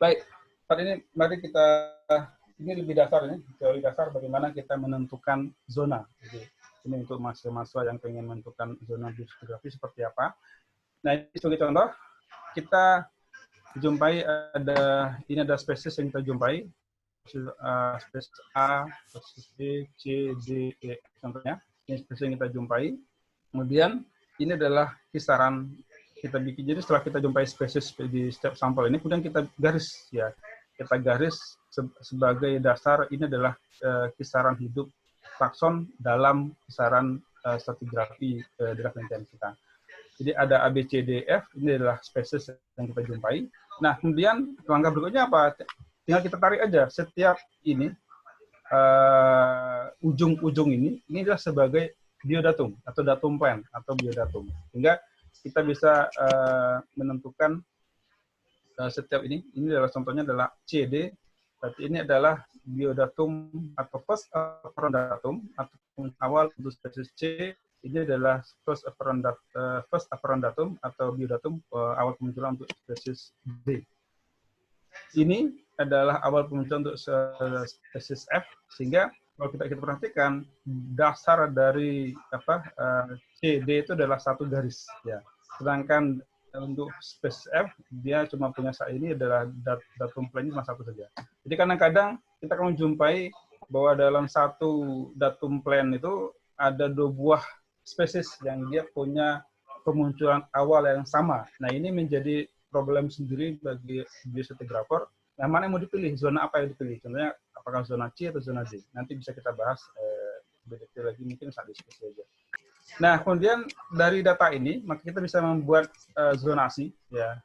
Baik, saat ini mari kita ini lebih dasar ini teori dasar bagaimana kita menentukan zona. Jadi, ini untuk mahasiswa yang ingin menentukan zona biostratigrafi seperti apa. Nah, ini sebagai contoh, kita jumpai ada spesies yang kita jumpai, spesies A, spesies B, C, D, E, contohnya. Ini spesies yang kita jumpai. Kemudian, ini adalah kisaran kita bikin. Jadi setelah kita jumpai spesies di setiap sampel ini, kemudian kita garis, ya. Kita garis sebagai dasar, ini adalah kisaran hidup takson dalam kisaran stratigrafi daerah penelitian kita. Jadi ada A, B, C, D, F, ini adalah spesies yang kita jumpai. Nah, kemudian langkah berikutnya apa? Tinggal kita tarik aja setiap ini, ujung-ujung ini adalah sebagai biodatum atau datum plan atau biodatum. Sehingga kita bisa menentukan setiap ini adalah contohnya adalah CD. Berarti ini adalah biodatum atau first apparent datum atau awal untuk spesies C. Ini adalah first apparent datum atau biodatum awal pemunculan untuk spesies D. Ini adalah awal pemunculan untuk spesies F. Sehingga kalau kita perhatikan dasar dari CD itu adalah satu garis, ya. Sedangkan untuk spesies F dia cuma punya ini adalah datum plan cuma satu saja. Jadi kadang-kadang kita akan menjumpai bahwa dalam satu datum plan itu ada 2 buah spesies yang dia punya pemunculan awal yang sama. Nah, ini menjadi problem sendiri bagi biostratigrapher. Nah, mana yang mau dipilih? Zona apa yang dipilih? Contohnya apakah zona C atau zona D? Nanti bisa kita bahas lebih detail lagi mungkin saat diskusi aja. Nah, kemudian dari data ini, maka kita bisa membuat zonasi, ya.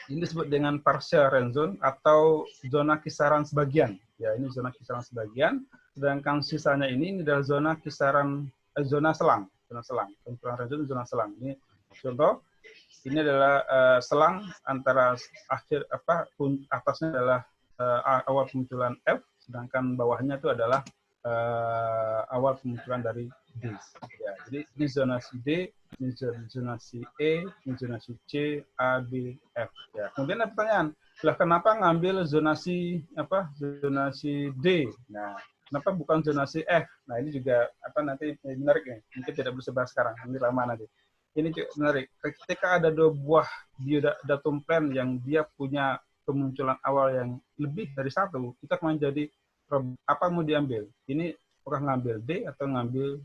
Ini disebut dengan partial range zone atau zona kisaran sebagian. Ya, ini zona kisaran sebagian. Sedangkan sisanya ini adalah zona kisaran zona selang, Pengumpulan ranjau zona selang. Ini contoh, ini adalah selang antara atasnya adalah awal pemunculan F, sedangkan bawahnya itu adalah awal pemunculan dari D. Ya, jadi ini zonasi D, ini zonasi E, ini zonasi C, A, B, F. Ya. Kemudian ada pertanyaan, lah kenapa ngambil zonasi zonasi D? Nah, kenapa bukan zonasi F? Nah, ini juga nanti menarik nih. Mungkin tidak bisa bahas sekarang, nanti lama nanti. Ini juga menarik. Ketika ada dua buah biodatum plan yang dia punya kemunculan awal yang lebih dari satu, kita akan menjadi apa mau diambil? Ini apakah ngambil D atau ngambil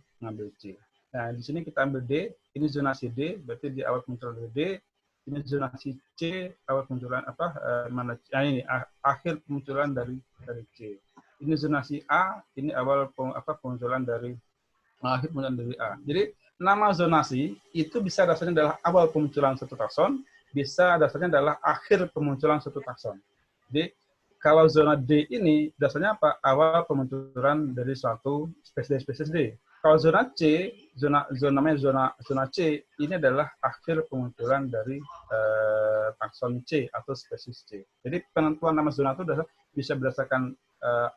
C? Nah, di sini kita ambil D, ini zonasi D, berarti di awal pemunculan dari D. Ini zonasi C, awal pemunculan ini akhir pemunculan dari C. Ini zonasi A, ini awal pemunculan dari akhir pemunculan dari A. Jadi nama zonasi itu bisa dasarnya adalah awal pemunculan satu takson, bisa dasarnya adalah akhir pemunculan satu takson. Jadi kalau zona D ini dasarnya apa? Awal pemunculan dari suatu spesies D. Kalau zona C, zona C ini adalah akhir pemunculan dari takson C atau spesies C. Jadi penentuan nama zona itu bisa berdasarkan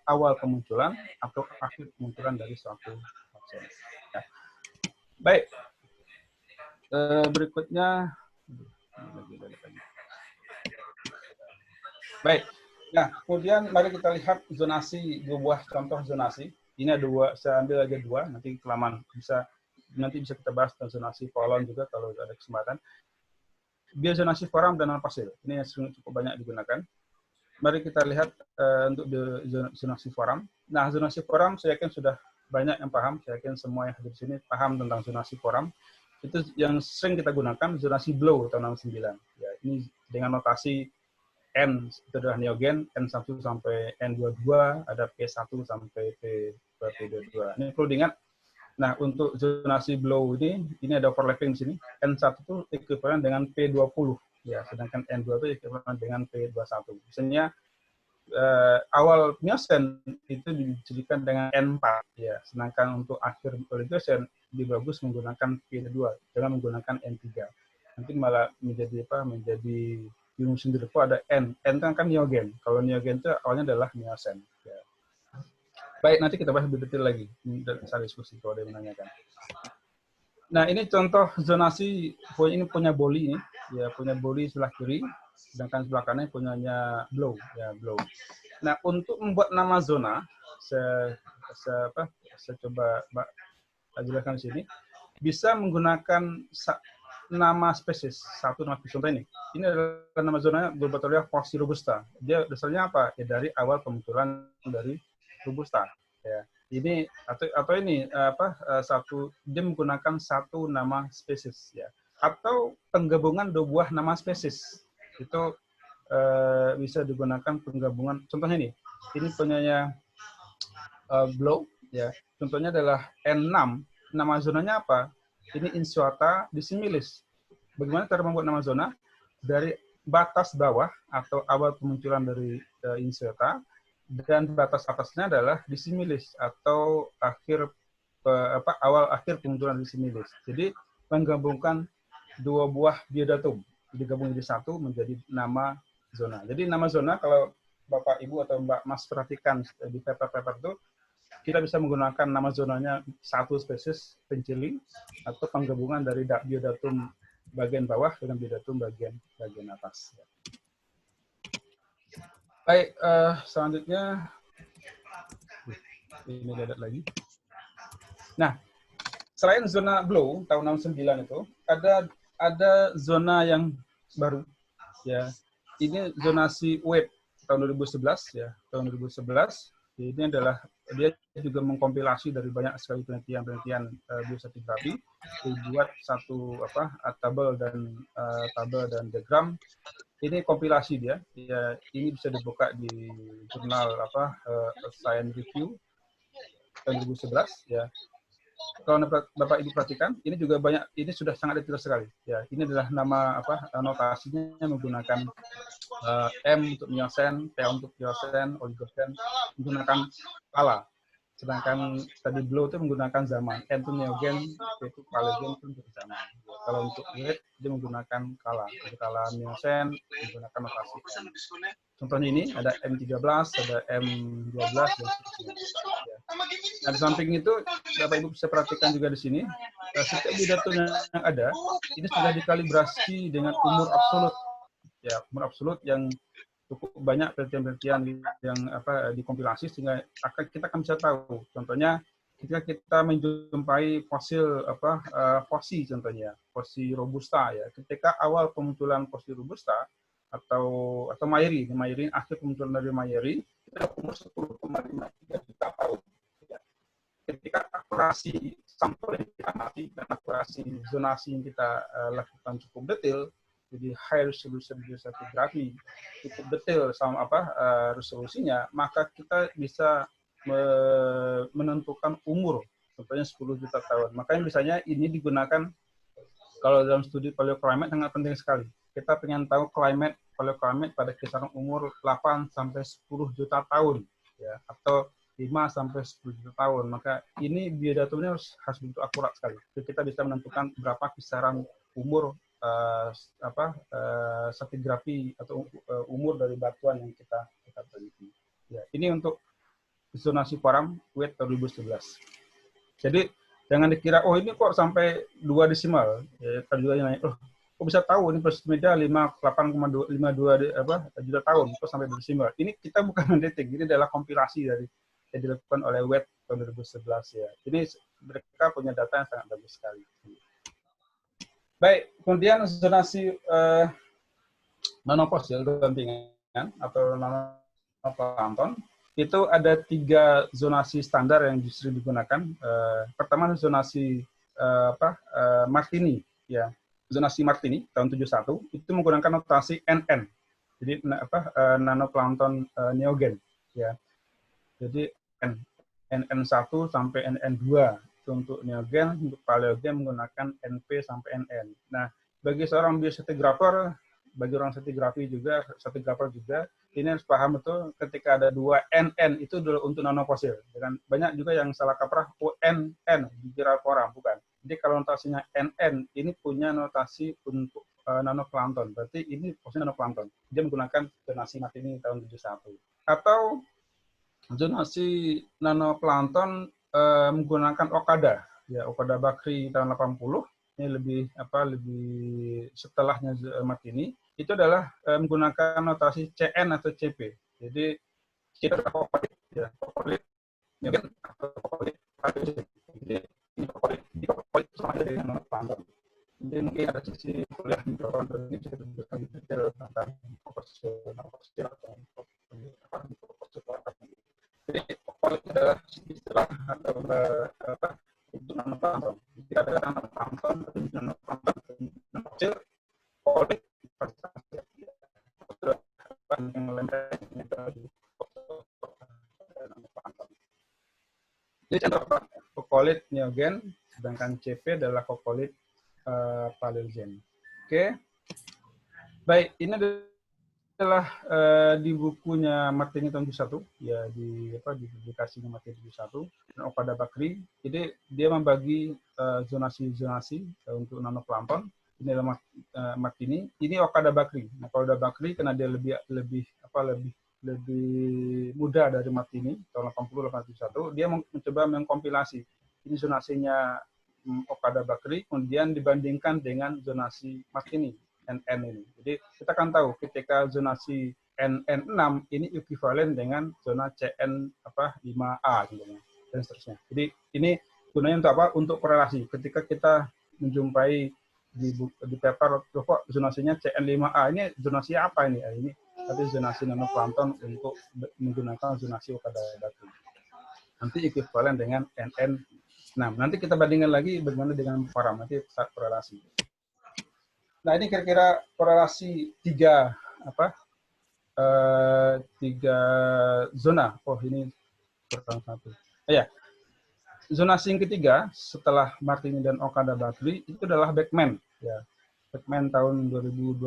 awal pemunculan atau akhir pemunculan dari suatu takson. Ya. Baik. Berikutnya. Baik. Nah, kemudian mari kita lihat zonasi, dua buah contoh zonasi. Ini ada dua, saya ambil aja dua, nanti kelamaan nanti bisa kita bahas tentang zonasi polon juga kalau ada kesempatan. Biozonasi forum dan non-pasif. Ini yang cukup banyak digunakan. Mari kita lihat untuk zonasi forum. Nah, zonasi forum saya yakin sudah banyak yang paham, saya yakin semua yang hadir di sini paham tentang zonasi forum. Itu yang sering kita gunakan, zonasi blow tahun 69. Ya, ini dengan notasi N itu adalah neogen, N1 sampai N22, ada P1 sampai P22. Ini perlu diingat. Nah, untuk zonasi blow ini ada overlapping di sini. N1 itu ekuivalen dengan P20, ya, sedangkan N2 itu ekuivalen dengan P21. Misalnya awal Miocene itu dijadikan dengan N4, ya, sedangkan untuk akhir Oligocene lebih bagus menggunakan P2, jangan menggunakan N3. Nanti malah menjadi Gunung sendiri itu ada N kan neogen. Kalau neogen itu awalnya adalah Miocene. Ya. Baik, nanti kita bahas lebih detail lagi. Saya diskusi kalau ada yang menanyakan. Nah, ini contoh zonasi. Ini punya Boli ini, ya, punya Boli sebelah kiri, sedangkan sebelah kanan punyanya blow, ya, blow. Nah, untuk membuat nama zona, saya coba jelaskan di sini. Bisa menggunakan nama spesies, satu nama spesies. Contoh ini adalah nama zonanya Globoteria Forsi Robusta. Dia dasarnya apa? Ya, dari awal pemunculan dari Robusta. Ya. Ini atau ini dia menggunakan satu nama spesies, ya. Atau penggabungan dua buah nama spesies. Itu bisa digunakan penggabungan. Contohnya ini punyanya blow, ya. Contohnya adalah N6. Nama zonanya apa? Ini Insuata dissimilis. Bagaimana cara membuat nama zona? Dari batas bawah atau awal pemunculan dari Insuata, dan batas atasnya adalah dissimilis atau awal akhir pemunculan dissimilis. Jadi menggabungkan dua buah biodatum, digabung jadi satu menjadi nama zona. Jadi nama zona kalau Bapak Ibu atau Mbak Mas perhatikan di paper-paper itu, kita bisa menggunakan nama zonanya satu spesies pencili atau penggabungan dari biodatum bagian bawah dengan biodatum bagian atas. Baik, selanjutnya ini lihat lagi. Nah, selain zona blow tahun 69 itu ada zona yang baru, ya. Ini zonasi wave tahun 2011, ya, tahun 2011. Ini adalah dia juga mengkompilasi dari banyak sekali penelitian biostratigrafi, dibuat satu tabel dan diagram. Ini kompilasi dia. Ya, ini bisa dibuka di jurnal Science Review tahun 2011, ya. Kalau Bapak Ibu perhatikan, ini juga banyak, ini sudah sangat detail sekali. Ya, ini adalah nama notasinya menggunakan M untuk Miocene, P untuk Eocene, Oligocene, menggunakan skala. Sedangkan tadi Blow itu menggunakan zaman, N itu neogen, P itu paleogen itu untuk zaman. Kalau untuk Wade dia menggunakan kala, untuk kala Miocene menggunakan notasi M. Contohnya ini ada M13, ada M12 dan seterusnya. Ya. Nah, di samping itu Bapak Ibu bisa perhatikan juga di sini setiap bidato yang ada ini sudah dikalibrasi dengan umur absolut. Ya, umur absolut yang cukup banyak penelitian-penelitian yang dikompilasi sehingga kita akan bisa tahu. Contohnya ketika kita menjumpai fosil fosil contohnya fosil robusta ya. Ketika awal pemunculan fosil robusta atau Mayeri akhir pemunculan dari Mayeri itu umur 10,53 juta tahun. Ya. Ketika akurasi sampel yang kita amati dan akurasi zonasi yang kita lakukan cukup detail, jadi high resolution stratigraphy cukup detail sama resolusinya, maka kita bisa menentukan umur, contohnya 10 juta tahun. Makanya misalnya ini digunakan kalau dalam studi paleoclimate sangat penting sekali. Kita ingin tahu paleoclimate pada kisaran umur 8 sampai 10 juta tahun, ya, atau 5 sampai 10 juta tahun. Maka ini biodatonya harus begitu akurat sekali. Jadi kita bisa menentukan berapa kisaran umur stratigrafi atau umur dari batuan yang kita teliti. Ya, ini untuk zonasi Quaram Wade 2011. Jadi jangan dikira ini kok sampai 2 desimal. Ya, juga yang kok bisa tahu ini proses media 8,52 juta tahun kok sampai 2 desimal. Ini kita bukan mendetek, ini adalah kompilasi dari yang dilakukan oleh Wade tahun 2011 ya. Ini mereka punya data yang sangat bagus sekali. Baik, kemudian zonasi nanofosil dampingan atau nanoplankton itu ada 3 zonasi standar yang justru digunakan. Pertama zonasi Martini, ya, zonasi Martini tahun 71 itu menggunakan notasi NN, jadi nanoplankton neogen, ya. Jadi NN1 sampai NN2 untuk neogen, untuk paleogen menggunakan NP sampai NN. Nah, bagi seorang biostratigrapher, bagi orang stratigrafi juga, stratigrapher juga, ini harus paham betul ketika ada 2 NN itu adalah untuk nanofosil. Dan banyak juga yang salah kaprah, NN dikira Quaram, bukan. Jadi kalau notasinya NN, ini punya notasi untuk nanoplankton. Berarti ini posisi nanoplankton. Dia menggunakan zonasi Martini tahun 71. Atau zonasi nanoplankton menggunakan Okada, ya, Okada Bakri tahun 80. Ini lebih setelahnya Martini. Itu adalah menggunakan notasi CN atau CP. Jadi kita kokolit, ya, kokolit, ya kan, kokolit, jadi ini kokolit sama dengan nanoplankton. Jadi mungkin ada sisi kuliah nanoplankton ini bisa tunjukkan detail tentang fosil atau jadi kokolit adalah istilah atau untuk nanoplankton. Jadi ada nanoplankton atau nanoplankton nanofosil, kokolit yang jadi contoh kokolit neogen, sedangkan CP adalah kokolit paleogen. Oke, baik, ini adalah di bukunya Martini tahun 71, ya, di publikasinya Martini 71 dan Okada Bakri. Jadi dia membagi zonasi-zonasi untuk nanoplankton. Ini adalah Martini, ini Okada Bakri. Nah, Okada Bakri karena dia lebih muda dari Martini tahun 80-81, dia mencoba mengkompilasi ini zonasinya Okada Bakri, kemudian dibandingkan dengan zonasi Martini NN ini. Jadi kita akan tahu ketika zonasi NN6 ini ekuivalen dengan zona CN 5A dan seterusnya. Jadi ini gunanya untuk apa? Untuk korelasi. Ketika kita menjumpai di paper kok zonasinya CN5A, ini zonasi apa ini? Ini tapi zonasi nanoplankton untuk menggunakan zonasi Okada Bakri. Nanti ekuivalen dengan NN6. Nanti kita bandingkan lagi bagaimana dengan Quaram, nanti saat korelasi. Nah, ini kira-kira korelasi 3 zona. Oh, ini kurang 1. Ya. Zonasi yang ketiga setelah Martini dan Okada Bakri itu adalah Beckman, ya. Beckman tahun 2012,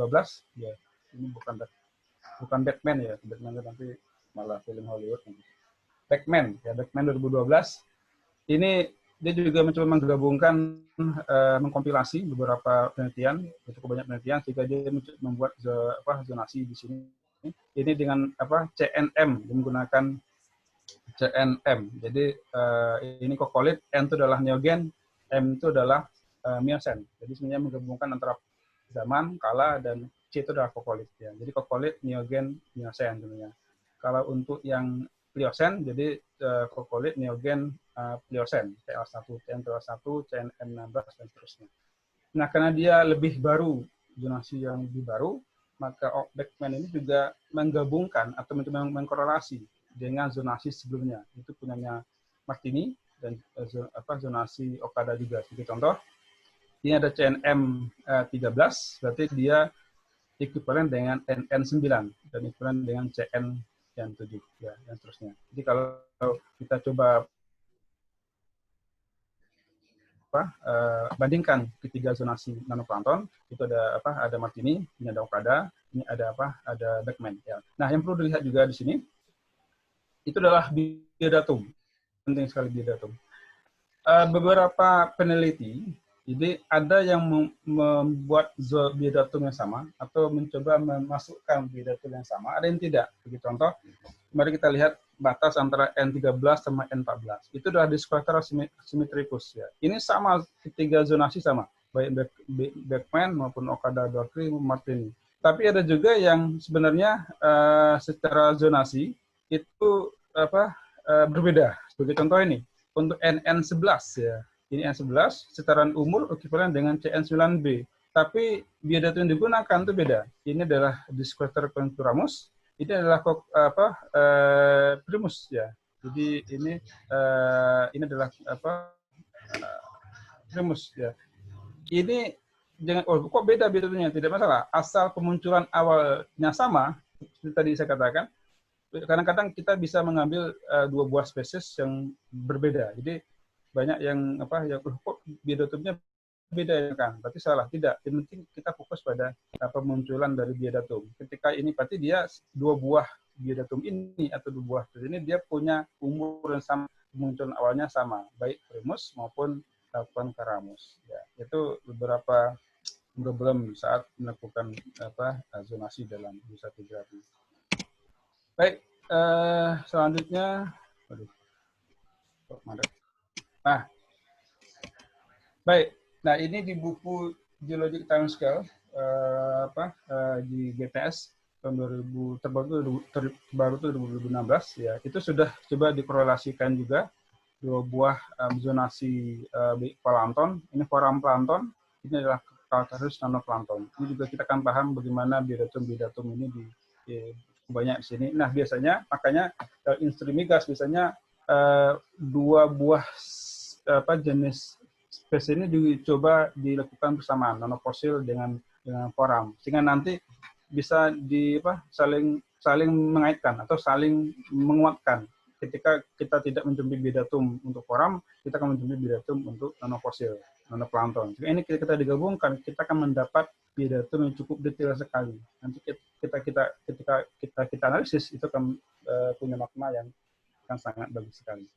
ya. Ini bukan Batman ya, Batman nanti malah film Hollywood. Beckman, ya Beckman 2012. Ini dia juga mencoba menggabungkan, mengkompilasi beberapa penelitian, cukup banyak penelitian, sehingga dia membuat zonasi di sini. Ini dengan CNM, dia menggunakan CNM. Jadi ini kokolit, N itu adalah neogen, M itu adalah miosen. Jadi sebenarnya menggabungkan antara zaman, kala, dan C itu adalah kokolit. Ya. Jadi kokolit, neogen, miosen sebenarnya. Kalau untuk yang Pliosen, jadi kokolit, neogen, Pliosen, TL1, TNTL1, CNM16, dan seterusnya. Nah, karena dia lebih baru, zonasi yang lebih baru, maka Beckman ini juga menggabungkan atau mencoba mengkorelasi dengan zonasi sebelumnya. Itu punyanya Martini dan zonasi Okada juga. Sebagai contoh, ini ada CNM 13, berarti dia ekuivalen dengan NN9 dan ekuivalen dengan CN yang 7, ya, dan seterusnya. Jadi kalau kita coba bandingkan ketiga zonasi nanoplankton, itu ada Martini, ini ada Okada, ini ada ada Beckman. Ya. Nah, yang perlu dilihat juga di sini itu adalah biodatum, penting sekali biodatum. Beberapa peneliti, jadi ada yang membuat biodatum yang sama atau mencoba memasukkan biodatum yang sama, ada yang tidak. Bagi contoh, mari kita lihat batas antara N13 sama N14. Itu adalah disquater symmetricus. Ya. Ini sama, ketiga zonasi sama, baik Beckman maupun Okada, Dorcry, Martini. Tapi ada juga yang sebenarnya secara zonasi itu berbeda. Sebagai contoh ini, untuk NN11 ya. Ini N11, setaran umur ekuivalen dengan CN9B. Tapi biodatum yang digunakan itu beda. Ini adalah disquater Conturamus, ini adalah Primus ya. Jadi ini adalah Primus ya. Ini jangan kok beda biodatumnya, tidak masalah. Asal kemunculan awalnya sama, seperti tadi saya katakan. Kadang-kadang kita bisa mengambil dua buah spesies yang berbeda. Jadi banyak yang kok biodatumnya beda kan, berarti salah. Tidak, yang penting kita fokus pada pemunculan dari biodatum. Ketika ini berarti dia dua buah biodatum ini atau dua buah ini dia punya umur yang sama, pemunculan awalnya sama, baik Primus maupun Conturamus. Ya, itu beberapa problem saat melakukan zonasi dalam stratigrafi. Baik, selanjutnya, nah, baik. Nah, ini di buku Geologic Timescale di GTS tahun 2000 terbaru itu 2016 ya. Itu sudah coba dikorelasikan juga dua buah zonasi plankton. Ini forum plankton, ini adalah Calcareous nanoplankton. Ini juga kita akan paham bagaimana biodatum ini banyak di sini. Nah, biasanya makanya Instrumigas biasanya dua buah jenis spesies ini dicoba dilakukan bersamaan, nanofosil dengan forum, sehingga nanti bisa saling mengaitkan atau saling menguatkan. Ketika kita tidak menjumpai biodatum untuk forum, kita akan menjumpai biodatum untuk nanofosil, nanoplankton. Jika ini kita digabungkan, kita akan mendapat biodatum yang cukup detail sekali. Nanti ketika kita analisis, itu akan punya makna yang akan sangat bagus sekali.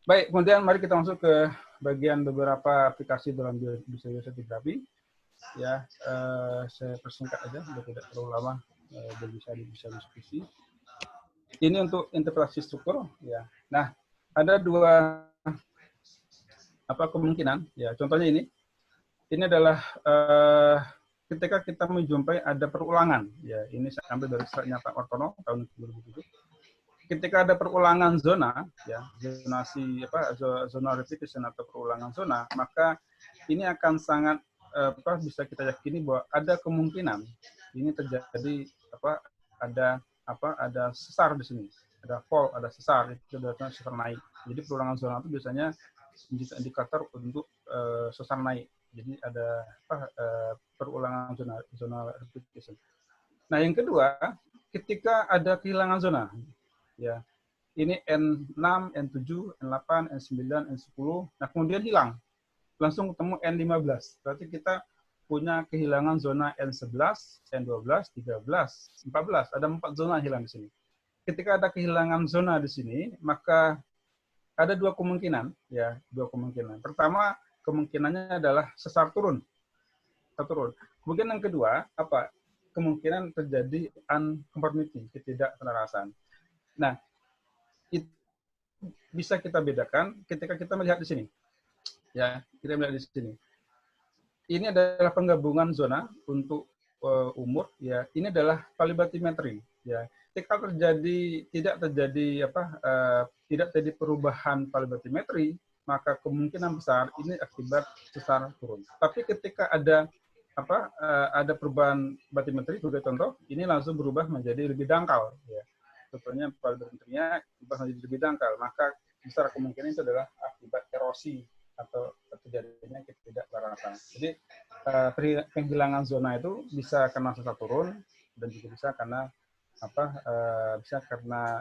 Baik, kemudian mari kita masuk ke bagian beberapa aplikasi dalam biostratigrafi. Ya, saya persingkat aja, biar tidak terlalu lama, dan bisa diskusi. Ini untuk interpretasi struktur. Ya, nah ada dua kemungkinan. Ya, contohnya ini adalah ketika kita menjumpai ada perulangan. Ya, ini saya ambil dari slide-nya Pak Wartono tahun 2007. Ketika ada perulangan zona, ya, zonasi zona repetition atau perulangan zona, maka ini akan sangat bisa kita yakini bahwa ada kemungkinan ini terjadi ada sesar di sini, ada fall, ada sesar, itu adalah sesar naik. Jadi perulangan zona itu biasanya indikator untuk sesar naik. Jadi ada perulangan zona repetition. Nah, yang kedua, ketika ada kehilangan zona. Ya, ini N6, N7, N8, N9, N10. Nah, kemudian hilang. Langsung ketemu N15. Berarti kita punya kehilangan zona N11, N12, 13, 14. Ada 4 zona hilang di sini. ketika ada kehilangan zona di sini, maka ada dua kemungkinan, ya, dua kemungkinan. Pertama, kemungkinannya adalah sesar turun. Kemudian yang kedua, apa? Kemungkinan terjadi unconformity, ketidakselarasan. Nah, itu bisa kita bedakan ketika kita melihat di sini. Ya, kita melihat di sini. Ini adalah penggabungan zona untuk umur, ya. Ini adalah palibatimetri, ya. Ketika tidak terjadi perubahan palibatimetri, maka kemungkinan besar ini akibat sesar turun. Tapi ketika ada perubahan batimetri, sebagai contoh, ini langsung berubah menjadi lebih dangkal, ya. Contohnya palibatimetrinya berubah menjadi lebih dangkal, maka besar kemungkinan itu adalah akibat erosi atau terjadinya ketidakselarasan. Jadi penghilangan zona itu bisa karena sesar turun dan juga bisa karena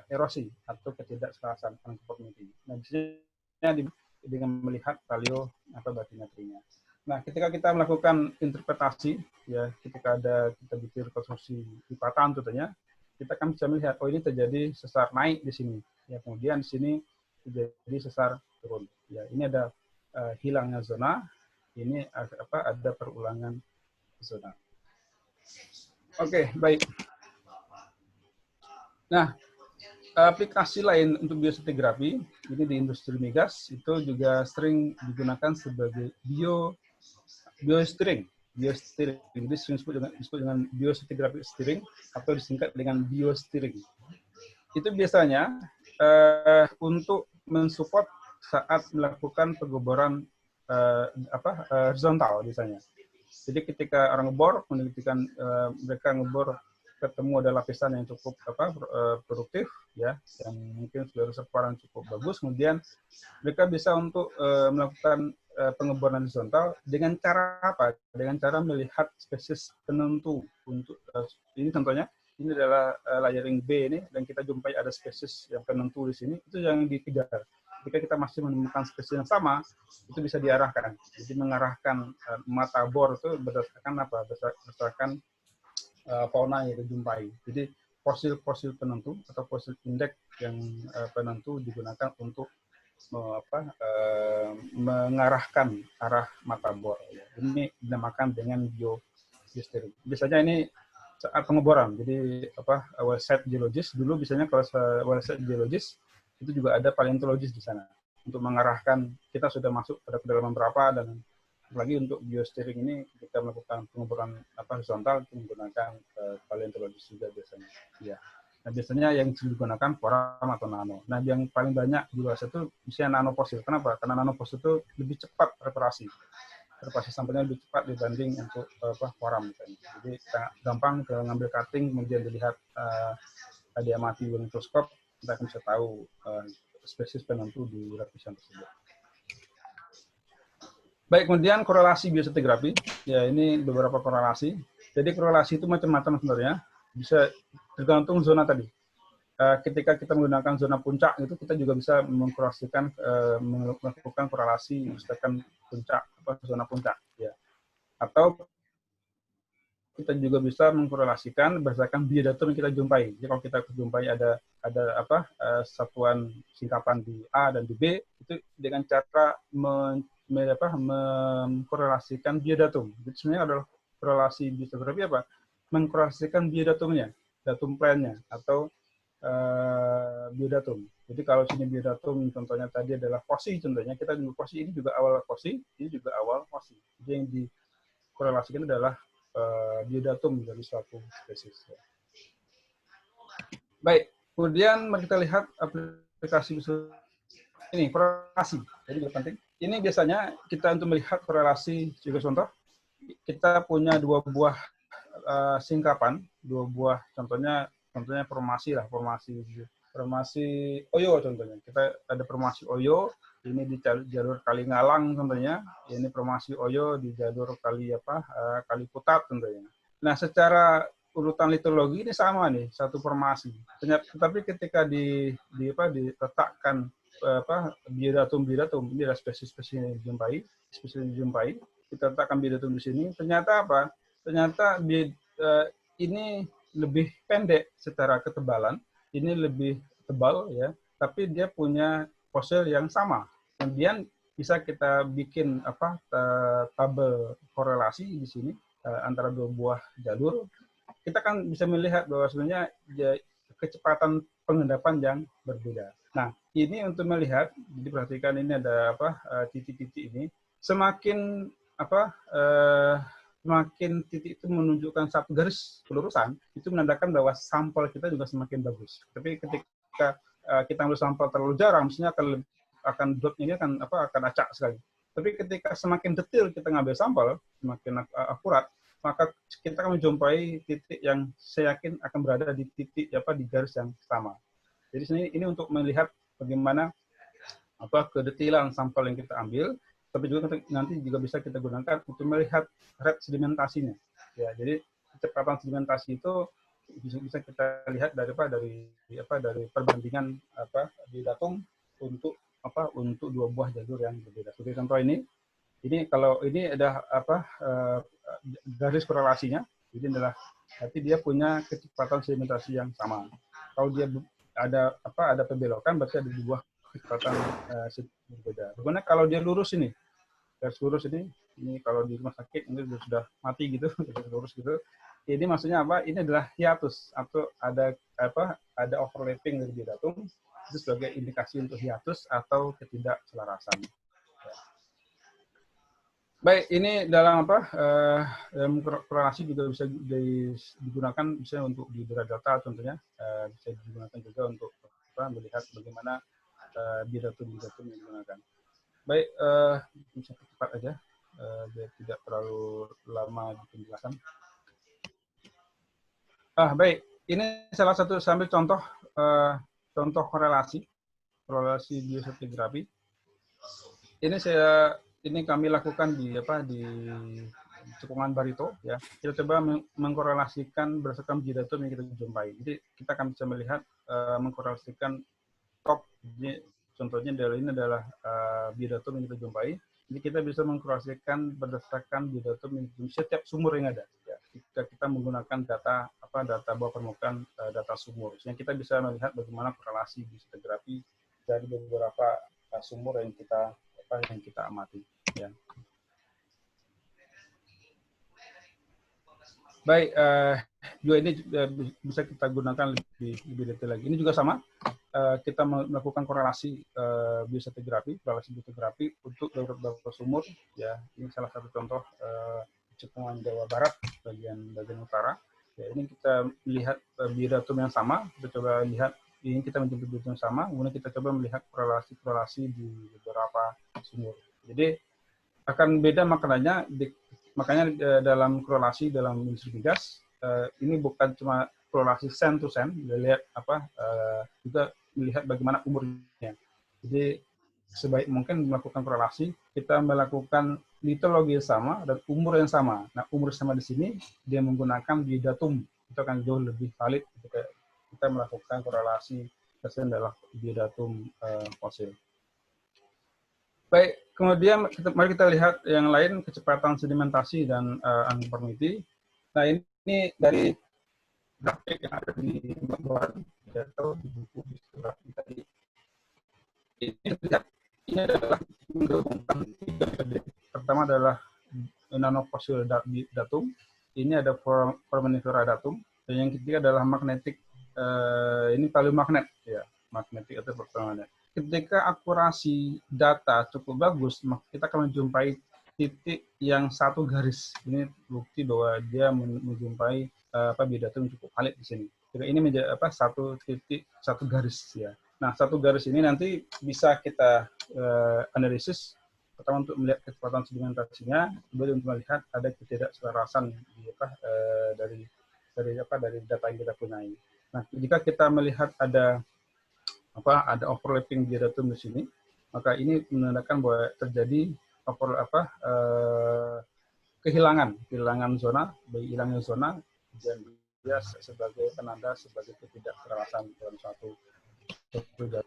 erosi atau ketidakselarasan unconformity. Nah, biasanya dengan melihat value batimetrinya. Nah, ketika kita melakukan interpretasi, ya, ketika kita bikin konstruksi di patahan tentunya, kita kan bisa melihat, oh ini terjadi sesar naik di sini, ya, kemudian di sini terjadi sesar turun. Ya, ini ada hilangnya zona, ini ada perulangan zona. Oke, baik. Nah, aplikasi lain untuk biostratigrafi, ini di industri migas, itu juga sering digunakan sebagai biosteering. Jadi disebut dengan biostratigrafi steering atau disingkat dengan biosteering. Itu biasanya untuk mensupport saat melakukan pengeboran horizontal misalnya. Jadi ketika orang ngebor, mereka ngebor ketemu ada lapisan yang cukup produktif, ya, yang mungkin sudah reservoir yang cukup bagus, kemudian mereka bisa untuk melakukan pengeboran horizontal dengan cara apa? Dengan cara melihat spesies penentu untuk ini contohnya. Ini adalah layering B ini, dan kita jumpai ada spesies yang penentu di sini, itu yang dikejar. Jika kita masih menemukan spesies yang sama, itu bisa diarahkan. Jadi mengarahkan mata bor itu berdasarkan apa? Berdasarkan fauna yang dijumpai. Jadi fosil-fosil penentu atau fosil indeks yang penentu digunakan untuk mengarahkan arah mata bor. Ini dinamakan dengan biosteering. Biasanya ini saat pengeboran. Jadi well site geologist dulu biasanya kalau well site geologist itu juga ada paleontologis di sana untuk mengarahkan kita sudah masuk pada kedalaman berapa, dan apalagi untuk biosteering ini kita melakukan pengeboran horizontal itu menggunakan paleontologis juga biasanya. Ya. Nah, biasanya yang digunakan foram atau nano. Nah, yang paling banyak di luar itu misalnya nanofosil. Kenapa? Karena nanofosil itu lebih cepat reparasi sampelnya lebih cepat dibanding untuk foram misalnya. Jadi sangat gampang kita ngambil cutting, kemudian dilihat dia mati dengan mikroskop, kita akan bisa tahu spesies penentu di lapisan tersebut. Baik, kemudian korelasi biostratigrafi. Ya, ini beberapa korelasi. Jadi korelasi itu macam-macam sebenarnya. Bisa tergantung zona tadi. Ketika kita menggunakan zona puncak itu kita juga bisa melakukan korelasi berdasarkan puncak zona puncak, ya. Atau kita juga bisa mengkorelasikan berdasarkan biodatum yang kita jumpai. Jadi kalau kita jumpai ada satuan singkapan di A dan di B, itu dengan cara mengkorelasikan biodatum. Jadi sebenarnya adalah korelasi biostratigrafi apa? Mengkorelasikan biodatumnya, datum plan-nya, atau biodatum. Jadi kalau sini biodatum contohnya tadi adalah fosil, contohnya kita juga fosil, ini juga awal fosil, ini juga awal fosil. Jadi yang dikorelasikan adalah biodatum dari suatu spesies. Baik, kemudian mari kita lihat aplikasi ini korelasi. Jadi juga penting. Ini biasanya kita untuk melihat korelasi juga contoh. Kita punya dua buah singkapan, dua buah contohnya formasi Oyo contohnya. Kita ada formasi Oyo, ini di jalur Kali Ngalang contohnya, ini formasi Oyo di jalur Kali Putat contohnya. Nah, secara urutan litologi ini sama nih, satu formasi. Tetapi ketika diletakkan biodatum, ini adalah spesies yang dijumpai, kita letakkan biodatum di sini, ternyata apa? Ternyata ini lebih pendek secara ketebalan ini lebih tebal ya, tapi dia punya fosil yang sama. Kemudian bisa kita bikin tabel korelasi di sini antara dua buah jalur. Kita kan bisa melihat bahwa sebenarnya kecepatan pengendapan yang berbeda. Nah, ini untuk melihat, jadi perhatikan ini ada titik-titik ini. Semakin semakin titik itu menunjukkan satu garis pelurusan, itu menandakan bahwa sampel kita juga semakin bagus. Tapi ketika kita ambil sampel terlalu jarang, misalnya akan dot ini akan acak sekali. Tapi ketika semakin detail kita ngambil sampel, semakin akurat, maka kita akan menjumpai titik yang saya yakin akan berada di titik di garis yang sama. Jadi ini untuk melihat bagaimana kedetailan sampel yang kita ambil, tapi juga nanti juga bisa kita gunakan untuk melihat rate sedimentasinya. Ya, jadi kecepatan sedimentasi itu bisa kita lihat dari perbandingan di datum untuk dua buah jalur yang berbeda. Seperti contoh ini kalau ini ada garis korelasinya, jadi berarti dia punya kecepatan sedimentasi yang sama. Kalau dia ada pembelokan, berarti ada dua kecepatan berbeda. Bagaimana kalau dia lurus ini? Garis lurus ini kalau di rumah sakit ini sudah mati gitu, lurus gitu. Ini maksudnya apa? Ini adalah hiatus atau ada overlapping dari datum. Itu sebagai indikasi untuk hiatus atau ketidakselarasan. Baik, ini dalam dalam korelasi juga bisa digunakan misalnya untuk di data contohnya, bisa digunakan juga untuk melihat bagaimana bidatum yang digunakan. Baik, bisa cepat aja biar tidak terlalu lama di penjelasan. Baik, ini salah satu sambil contoh korelasi biostratigrafi. Ini kami lakukan di cekungan Barito ya. Kita coba mengkorelasikan berdasarkan bidatum yang kita jumpai. Jadi kita akan bisa melihat mengkorelasikan top. Jadi contohnya ini adalah bidatum yang kita jumpai. Jadi kita bisa mengkorelasikan berdasarkan bidatum yang setiap sumur yang ada. Ya. Jika kita menggunakan data bawah permukaan data sumur, sehingga kita bisa melihat bagaimana korelasi biostratigrafi dari beberapa sumur yang kita amati. Ya. Baik, juga ini bisa kita gunakan lebih detail lagi. Ini juga sama. Kita melakukan korelasi biostratigrafi untuk beberapa sumur. Ya, ini salah satu contoh cekungan Jawa Barat bagian utara. Ya, ini kita lihat bidatum yang sama. Kita coba lihat ini kita menjumpai bidatum yang sama. Kemudian kita coba melihat korelasi di beberapa sumur. Jadi akan beda maknanya. Makanya dalam korelasi dalam industri migas ini bukan cuma korelasi sen to sen, lihat juga melihat bagaimana umurnya. Jadi sebaik mungkin melakukan korelasi, kita melakukan litologi yang sama dan umur yang sama. Nah, umur sama di sini dia menggunakan bidatum, itu akan jauh lebih valid ketika kita melakukan korelasi adalah bidatum fosil. Baik, kemudian mari kita lihat yang lain, kecepatan sedimentasi dan uniformity. Nah, ini dari grafik yang ada di bawah atau di buku biostratigrafi tadi. Ini adalah menggabungkan tiga metode. Pertama adalah nanofosil datum. Ini ada foraminifera datum. Dan yang ketiga adalah magnetik. Ini paleomagnet, ya, magnetik atau pertamanya. Ketika akurasi data cukup bagus, maka kita akan menjumpai titik yang satu garis. Ini bukti bahwa dia menjumpai bidatum cukup valid di sini. Jadi ini menjadi satu titik satu garis ya. Nah, satu garis ini nanti bisa kita analisis pertama untuk melihat kecepatan sedimentasinya, kemudian untuk melihat ada ketidakselarasan dari data yang kita punyai. Nah, jika kita melihat ada overlapping bidatum di sini, maka ini menandakan bahwa terjadi kehilangan zona, hilangnya zona, dan dia sebagai penanda sebagai ketidakselarasan dalam suatu jalan.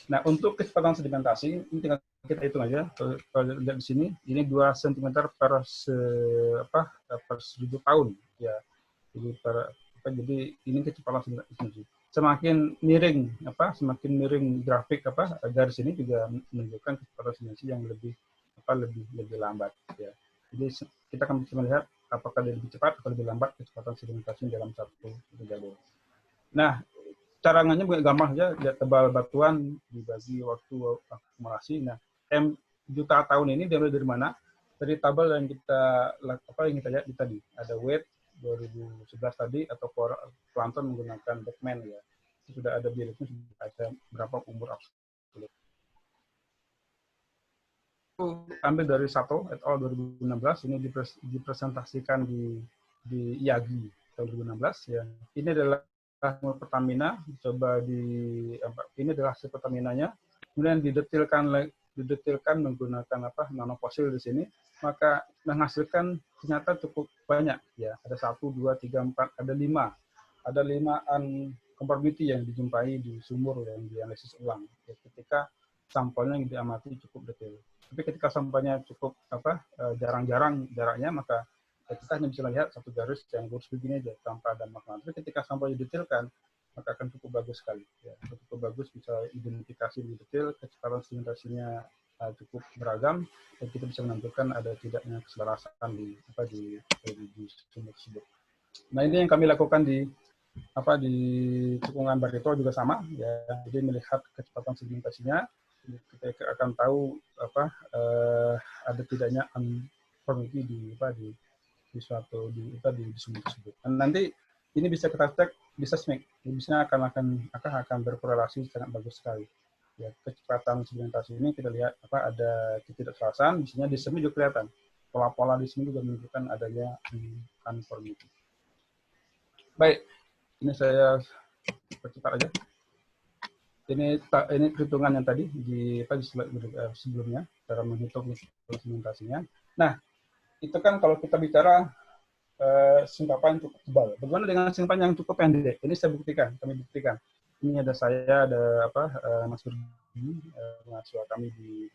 Nah, untuk kecepatan sedimentasi ini tinggal kita hitung aja. Kalau lihat di sini, ini 2 cm per 1000 tahun ya. Jadi Jadi ini kecepatan simulasi. Semakin miring semakin miring grafik garis ini juga menunjukkan kecepatan simulasi yang lebih lambat ya. Jadi kita akan bisa melihat apakah dia lebih cepat atau lebih lambat kecepatan sedimentasi dalam satu jalur. Nah, caranya gampang saja, tebal batuan dibagi waktu akumulasi. Nah, M juta tahun ini diambil dari mana? Dari tabel yang kita lihat tadi. Ada weight 2011 tadi atau plankton menggunakan Beckman ya. Itu sudah ada biolognya, sudah ada berapa umur absolut. Ambil dari Sato et al 2016, ini dipresentasikan di IAGI tahun 2016 ya. Ini adalah hasil Pertamina, ini adalah hasil Pertaminanya, kemudian didetilkan menggunakan nanofosil di sini, maka menghasilkan ternyata cukup banyak ya. Ada 1, 2, 3, 4, ada 5. Ada 5 conformity yang dijumpai di sumur yang dianalisis ulang ya, ketika sampelnya yang diamati cukup detail. Tapi ketika sampelnya cukup jarang-jarang jaraknya, maka kita hanya bisa lihat satu garis yang lurus begini aja tanpa ada makna. Tapi ketika sampelnya didetailkan, maka akan cukup bagus sekali. Ya, cukup bagus, bisa identifikasi lebih detail, kecepatan sedimentasinya cukup beragam, dan kita bisa menentukan ada tidaknya keselarasan di sumber tersebut. Nah, ini yang kami lakukan di cekungan Barito juga sama ya. Jadi melihat kecepatan sedimentasinya, kita akan tahu ada tidaknya uniformity di sumber tersebut. Dan nanti ini bisa kita cek di seismik, bisa akan berkorelasi sangat bagus sekali. Ya, kecepatan sedimentasi ini kita lihat ada ketidakselarasan, biasanya di seismik juga kelihatan. Pola-pola di sini juga menunjukkan adanya uniformity. Baik, ini saya percepat aja. Ini perhitungan yang tadi di sebelumnya, cara menghitung sedimentasinya. Nah, itu kan kalau kita bicara singkapan cukup tebal. Bagaimana dengan singkapan yang cukup pendek? Ini kami buktikan. Ini ada saya, ada Mas Burgi, mahasiswa kami di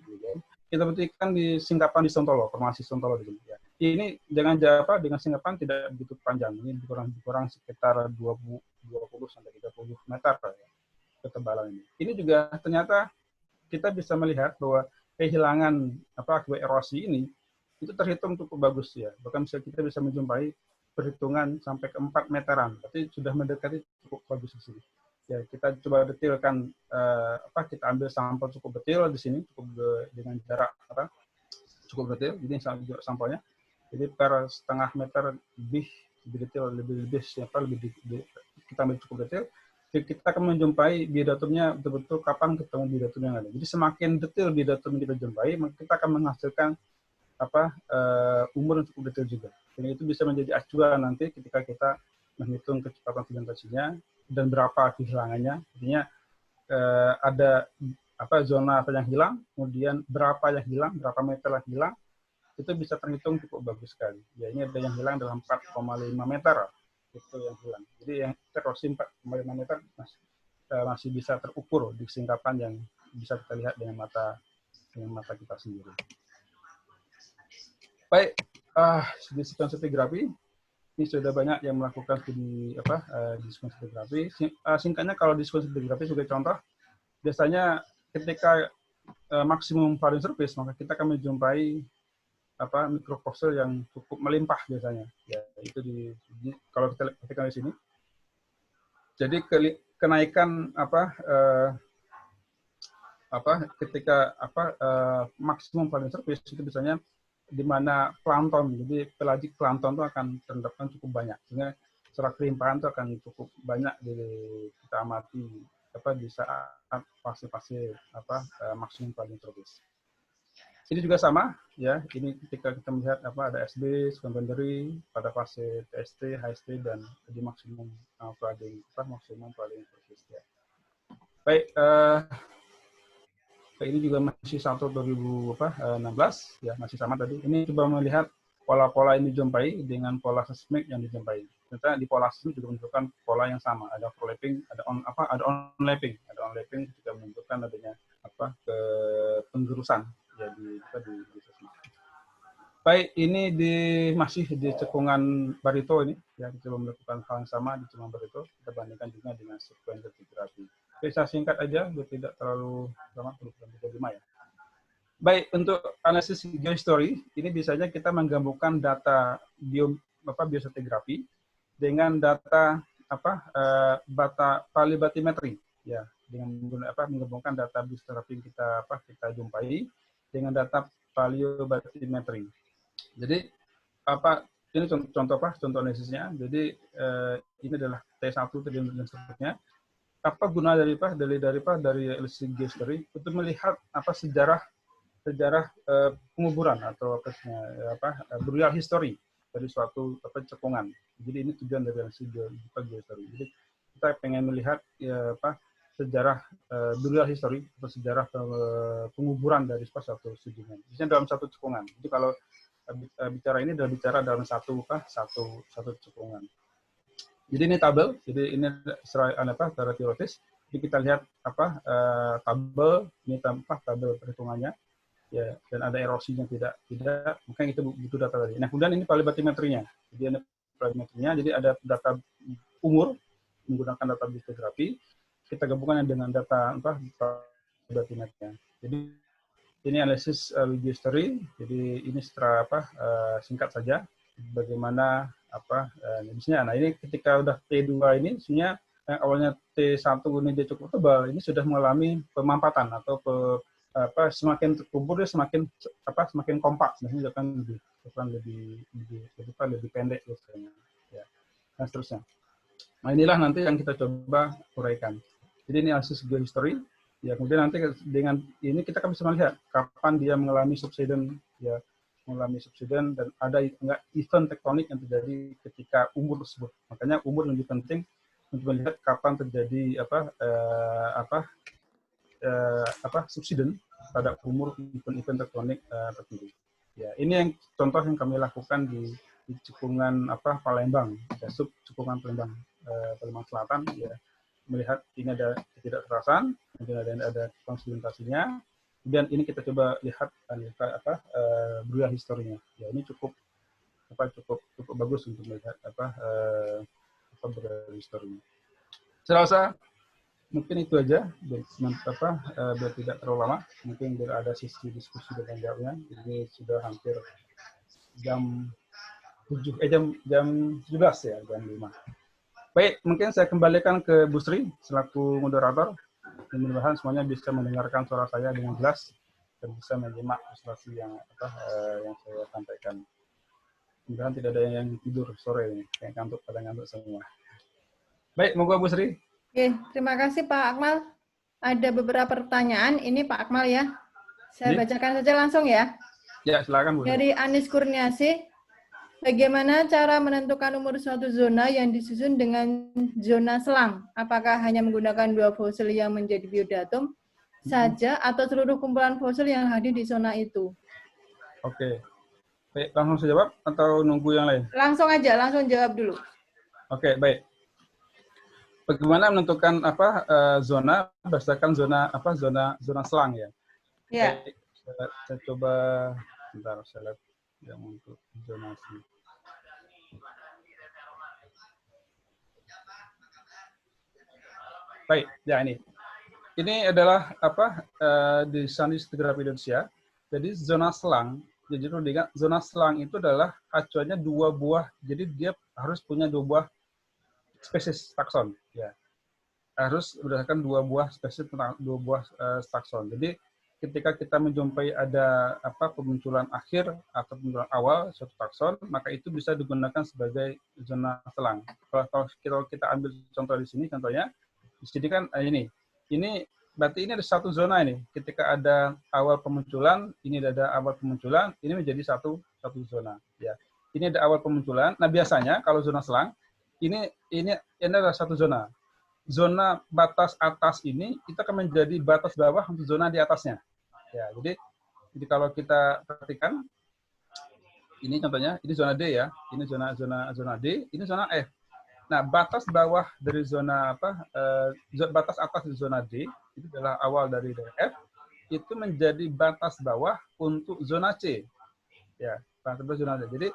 UGM. Kita buktikan di singkapan di Sontolo, formasi Sontolo di sini. Ya. Ini dengan singkapan tidak begitu panjang. Ini kurang sekitar 20 sampai 30 meter ya, ketebalan ini. Ini juga ternyata kita bisa melihat bahwa kehilangan akibat erosi ini itu terhitung cukup bagus ya. Bahkan kita bisa menjumpai perhitungan sampai ke 4 meteran. Tapi sudah mendekati cukup bagus di sini. Ya, kita coba detailkan kita ambil sampel cukup detail di sini, dengan jarak cukup detail. Ini sampelnya. Jadi per setengah meter lebih detail, lebih kita ambil cukup detail. Kita akan menjumpai biodatumnya betul-betul kapan ketemu biodatum yang ada. Jadi semakin detail biodatum kita jumpai, maka kita akan menghasilkan umur yang cukup detail juga. Dan itu bisa menjadi acuan nanti ketika kita menghitung kecepatan sedimentasinya dan berapa kehilangannya. Artinya ada zona yang hilang, kemudian berapa yang hilang, berapa meter yang hilang, itu bisa terhitung cukup bagus sekali. Ya, ini ada yang hilang dalam 4,5 meter itu yang hilang. Jadi yang erosi 4,5 meter masih bisa terukur di singkapan yang bisa kita lihat dengan mata kita sendiri. Baik, di sequence stratigraphy ini sudah banyak yang melakukan studi di sequence stratigraphy. Singkatnya kalau di sequence stratigraphy sebagai contoh, biasanya ketika maksimum varying surface, maka kita akan menjumpai mikrofosil yang cukup melimpah biasanya. Ya, itu kalau kita perhatikan di sini. Jadi kenaikan ketika maksimum varying surface itu biasanya di mana plankton, jadi pelagik plankton itu akan terendapkan cukup banyak, sehingga secara kelimpahan itu akan cukup banyak kita amati di saat fase-fase maksimum varying surface. Ini juga sama, ya. Ini ketika kita melihat ada SB, secondary pada fase TST, HST, dan di maksimum varying surface. Ya. Baik. Ini juga masih 2016 ya, masih sama tadi. Ini coba melihat pola-pola yang dijumpai dengan pola seismik yang dijumpai. Ternyata di pola seismik juga menunjukkan pola yang sama, ada overlapping, ada onlapping, juga menunjukkan adanya ke penggerusan ya di seismik. Baik, ini masih di cekungan Barito ini, ya kita coba melakukan hal yang sama di cekungan Barito, kita bandingkan juga dengan sequence terapi. Oke, saya singkat aja, biar tidak terlalu lama, 35 ya. Baik, untuk analisis geohistory, ini biasanya kita menggabungkan data biostratigrafi dengan data palibatimetri, ya, dengan menggabungkan data biostratigrafi kita jumpai dengan data paleobatimetri. Jadi ini contoh analisisnya. Jadi ini adalah T1 dan seterusnya. Apa guna dari analisis geohistory untuk melihat sejarah penguburan atau burial history dari suatu cekungan. Jadi ini tujuan dari analisis geohistory. Jadi kita pengen melihat sejarah burial history atau sejarah penguburan dari suatu sedimen. Misalnya dalam satu cekungan. Jadi kalau bicara ini adalah bicara dalam satu cekungan. Jadi ini tabel, jadi ini secara teoritis. Jadi kita lihat tabel ini tabel perhitungannya, ya, dan ada erosinya tidak, makanya kita butuh data tadi. Nah kemudian ini palibatimetrinya. Jadi ada palibatimetrinya, jadi ada data umur menggunakan data biostratigrafi. Kita gabungkan dengan data palibatimetrinya. Jadi ini analisis geohistory. Jadi ini secara singkat saja bagaimana misalnya. Nah ini ketika udah T2 ini sebenarnya yang awalnya T1 ini dia cukup tebal, ini sudah mengalami pemampatan atau semakin terkubur dia semakin kompak, sebenarnya akan lebih pendek biasanya, ya, dan seterusnya. Nah inilah nanti yang kita coba uraikan. Jadi ini analisis geohistory. Ya, kemudian nanti dengan ini kita bisa melihat kapan dia mengalami subsiden, ya, dan ada enggak event tektonik yang terjadi ketika umur tersebut. Makanya umur lebih penting untuk melihat kapan terjadi subsiden pada umur event tektonik tertentu. Ya, ini yang contoh yang kami lakukan di cekungan Palembang, ya, cekungan Palembang Selatan, ya. Melihat ini ada ketidakterasan, kemudian ada konsolidasinya, kemudian ini kita coba lihat burial historinya. Ya ini cukup bagus untuk melihat burial historinya. Saya rasa mungkin itu aja, biar tidak terlalu lama. Mungkin biar ada sisi diskusi dan jawabnya. Ini sudah hampir jam 17 ya, jam 5. Baik, mungkin saya kembalikan ke Bu Sri selaku moderator. Mudah-mudahan semuanya bisa mendengarkan suara saya dengan jelas dan bisa menyimak ilustrasi yang saya sampaikan. Mudah-mudahan tidak ada yang tidur sore ini, kayak ngantuk semua. Baik, monggo Bu Sri. Oke, terima kasih Pak Akmal. Ada beberapa pertanyaan, ini Pak Akmal ya. Saya bacakan saja langsung ya. Ya, silakan Bu. Dari Anis Kurniasi. Bagaimana cara menentukan umur suatu zona yang disusun dengan zona selang? Apakah hanya menggunakan 2 fosil yang menjadi biodatum saja atau seluruh kumpulan fosil yang hadir di zona itu? Oke. Baik, langsung saya jawab atau nunggu yang lain? Langsung aja, langsung jawab dulu. Oke, baik. Bagaimana menentukan zona berdasarkan zona selang ya? Ya. Baik, saya coba bentar, saya lihat yang untuk zonasi. Baik, ya ini. Ini adalah di stratigrafi Indonesia. Jadi zona selang, jadi zona selang itu adalah acuannya 2 buah. Jadi dia harus punya 2 buah spesies takson, ya. Harus berdasarkan 2 buah spesies tentang 2 buah takson. Jadi ketika kita menjumpai ada pemunculan akhir atau pemunculan awal suatu takson, maka itu bisa digunakan sebagai zona selang. Kalau kita ambil contoh di sini, contohnya di sini kan ini berarti ini ada satu zona ini. Ketika ada awal pemunculan, ini ada awal pemunculan, ini menjadi satu zona. Ya, ini ada awal pemunculan. Nah biasanya kalau zona selang ini adalah satu zona. Zona batas atas ini kita akan menjadi batas bawah untuk zona di atasnya. Ya, jadi kalau kita perhatikan ini contohnya, ini zona D ya, ini zona D, ini zona F. Nah, batas bawah dari zona batas atas di zona D itu adalah awal dari F, itu menjadi batas bawah untuk zona C. Ya, Pantai zona D. Jadi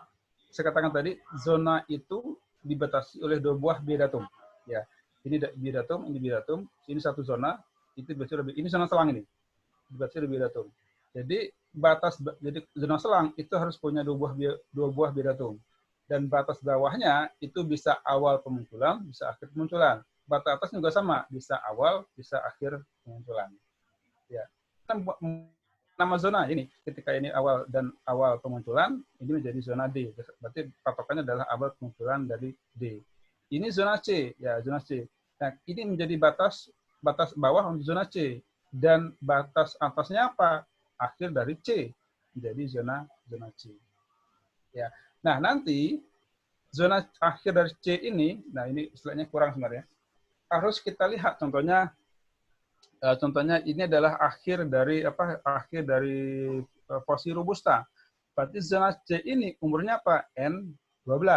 saya katakan tadi zona itu dibatasi oleh 2 buah biadatum. Ya, ini biadatum, ini satu zona, itu dibatasi oleh ini zona selang ini. Dibatasi oleh biadatum. Jadi jadi zona selang itu harus punya 2 buah biadatum. Dan batas bawahnya itu bisa awal pemunculan, bisa akhir pemunculan. Batas atas juga sama, bisa awal, bisa akhir pemunculan. Ya. Nama zona ini ketika ini awal pemunculan ini menjadi zona D. Berarti patokannya adalah awal pemunculan dari D. Ini zona C, ya zona C. Nah, ini menjadi batas bawah untuk zona C dan batas atasnya apa? Akhir dari C menjadi zona C. Ya. Nah, nanti zona akhir dari C ini, nah ini istilahnya kurang sebenarnya. Harus kita lihat contohnya ini adalah akhir dari fosil robusta. Berarti zona C ini umurnya apa? N12.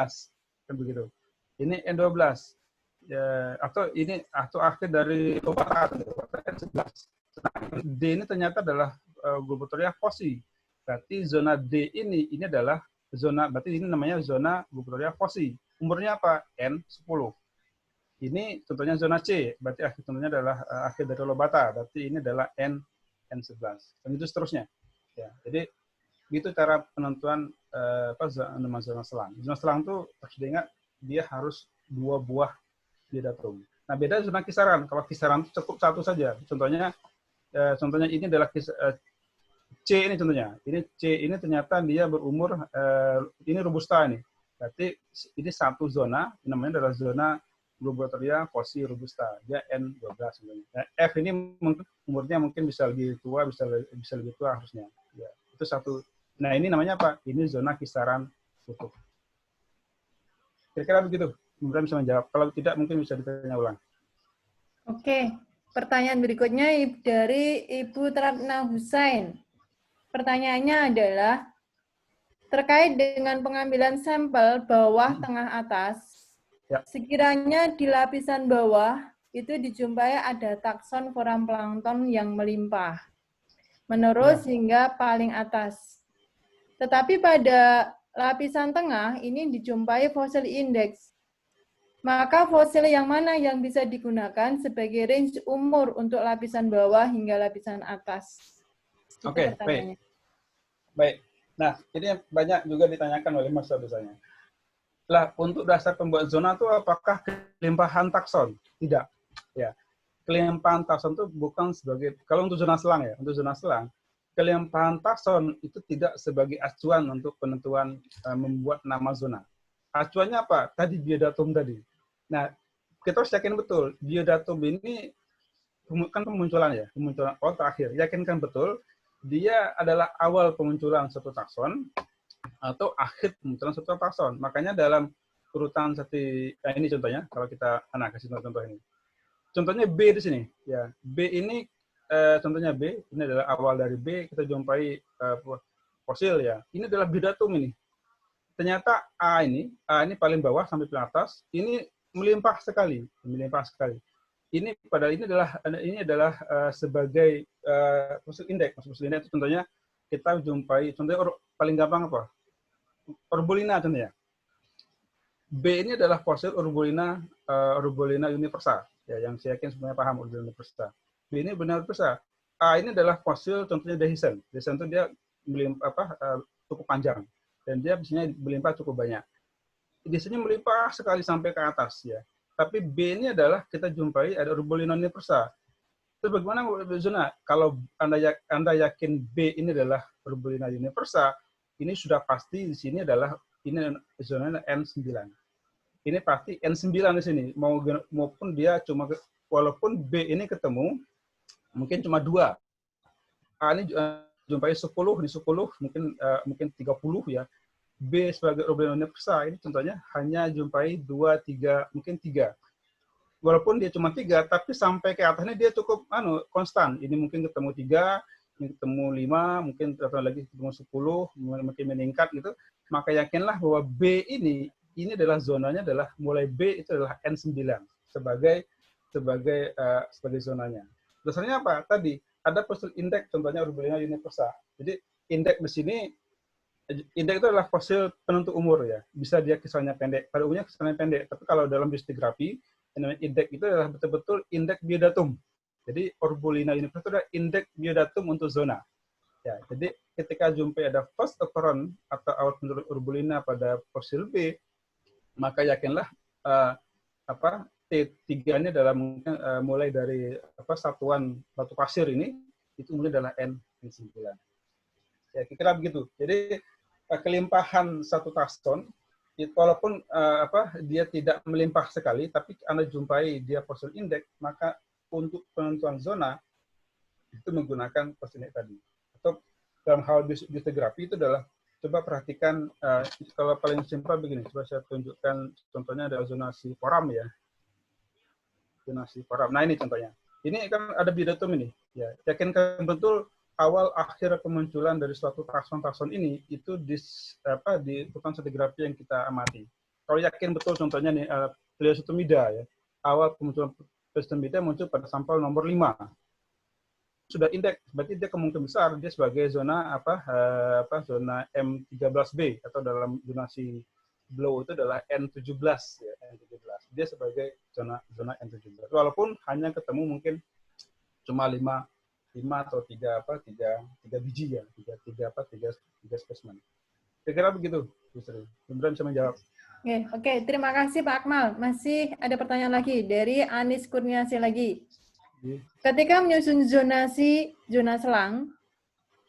Kan begitu. Ini N12. Ya, atau akhir dari lobata N11. Nah, D ini ternyata adalah Globoteria fosil. Berarti zona D ini adalah berarti ini namanya zona Globoteria fosil. Umurnya apa? N10. Ini contohnya zona C, berarti contohnya adalah akhir dari lobata, berarti ini adalah N11. Dan itu seterusnya. Ya, jadi itu cara penentuan nama zona selang. Zona selang itu harus diingat dia harus 2 buah biadatum. Nah, beda zona kisaran. Kalau kisaran itu cukup 1 saja. Contohnya ini adalah C ini contohnya. Ini C ini ternyata dia berumur ini robusta ini. Berarti ini 1 zona, namanya adalah zona Globoteria fosil robusta, dia N12 sebenarnya. Nah, F ini umurnya mungkin bisa lebih tua, bisa lebih tua harusnya. Ya, itu 1. Nah, ini namanya apa? Ini zona kisaran kutub. Kira-kira begitu. Kemudian bisa menjawab. Kalau tidak mungkin bisa ditanya ulang. Oke, pertanyaan berikutnya dari Ibu Ratna Husain. Pertanyaannya adalah terkait dengan pengambilan sampel bawah, tengah, atas. Ya. Sekiranya di lapisan bawah itu dijumpai ada takson koram plankton yang melimpah, menerus hingga paling atas. Tetapi pada lapisan tengah ini dijumpai fosil indeks. Maka fosil yang mana yang bisa digunakan sebagai range umur untuk lapisan bawah hingga lapisan atas? Oke, baik. Nah, ini banyak juga ditanyakan oleh Mas biasanya. Lah, untuk dasar pembuat zona itu apakah kelimpahan takson? Tidak. Ya. Kelimpahan takson itu bukan sebagai, kalau untuk zona selang ya, untuk zona selang, kelimpahan takson itu tidak sebagai acuan untuk penentuan membuat nama zona. Acuannya apa? Tadi biadatum tadi. Nah, kita harus yakin betul, biadatum ini kan pemunculan awal terakhir. Yakinkan betul, dia adalah awal pemunculan satu takson, atau akhir pemunculan satu takson. Makanya dalam urutan ini contohnya, kalau kita kasih contoh ini. Contohnya B di sini. Ya, B ini contohnya B, ini adalah awal dari B, kita jumpai fosil ya. Ini adalah biadatum ini. Ternyata A ini paling bawah sampai paling atas, ini melimpah sekali. Ini padahal ini adalah sebagai fosil indeks. Fosil indeks itu contohnya kita jumpai, contohnya paling gampang apa? Urbulina contohnya. B ini adalah fosil Urbulina universa, ya, yang saya yakin sebenarnya paham Urbulina universa. B ini benar universa. A ini adalah fosil contohnya Dehiscen. Dehiscen itu dia cukup panjang dan dia biasanya melimpah cukup banyak. Dehiscennya melimpah sekali sampai ke atas ya. Tapi B ini adalah kita jumpai ada Urbulina universa. Terus bagaimana zona? Kalau Anda yakin B ini adalah Urbulina universa, ini sudah pasti di sini adalah ini zona N9. Ini pasti N9 di sini. Maupun dia cuma, walaupun B ini ketemu mungkin cuma 2. A ini jumpai 10 di 10 mungkin 30 ya. B sebagai Urbulina universa ini contohnya hanya jumpai 2, 3, mungkin 3. Walaupun dia cuma 3, tapi sampai ke atasnya dia cukup konstan. Ini mungkin ketemu 3, ini ketemu 5, mungkin lagi ketemu 10, mungkin meningkat gitu. Maka yakinlah bahwa B ini adalah zonanya adalah mulai B itu adalah N9 sebagai zonanya. Dasarnya apa? Tadi ada fosil indeks contohnya Urbulina universa. Jadi indeks di sini indeks itu adalah fosil penentu umur ya. Bisa dia kisarannya pendek. Pada umumnya kisarannya pendek. Tapi kalau dalam biostratigrafi, indeks itu adalah betul-betul indeks biodatum. Jadi Urbulina universe itu adalah indeks biodatum untuk zona. Ya, jadi ketika jumpai ada first occurrence atau awal penurut Urbulina pada fosil B, maka yakinlah T3-nya dalam mungkin mulai dari satuan batu pasir ini itu mulai adalah N9. Ya, kira-kira begitu. Jadi kelimpahan satu takson, walaupun dia tidak melimpah sekali, tapi Anda jumpai dia fosil indeks, maka untuk penentuan zona itu menggunakan fosil indeks tadi. Atau dalam hal biostratigrafi itu adalah coba perhatikan kalau paling simpel begini. Coba saya tunjukkan contohnya adalah zonasi Foram ya. Zonasi Foram. Nah ini contohnya. Ini kan ada biodatum ini. Ya, yakinkan betul awal akhir kemunculan dari suatu takson ini itu di urutan stratigrafi yang kita amati. Kalau yakin betul contohnya nih Plesiotomida ya. Awal kemunculan Plesiotomida muncul pada sampel nomor 5. Sudah indeks, berarti dia kemungkinan besar dia sebagai zona zona M13B atau dalam zonasi Blow itu adalah N17 ya, N17. Dia sebagai zona N17. Walaupun hanya ketemu mungkin cuma 5 atau 3 biji ya, 3 spesimen. Kira-kira begitu, Bu Sri. Mudah-mudahan bisa menjawab. Oke, terima kasih Pak Akmal. Masih ada pertanyaan lagi dari Anis Kurniasi lagi. Ketika menyusun zona selang,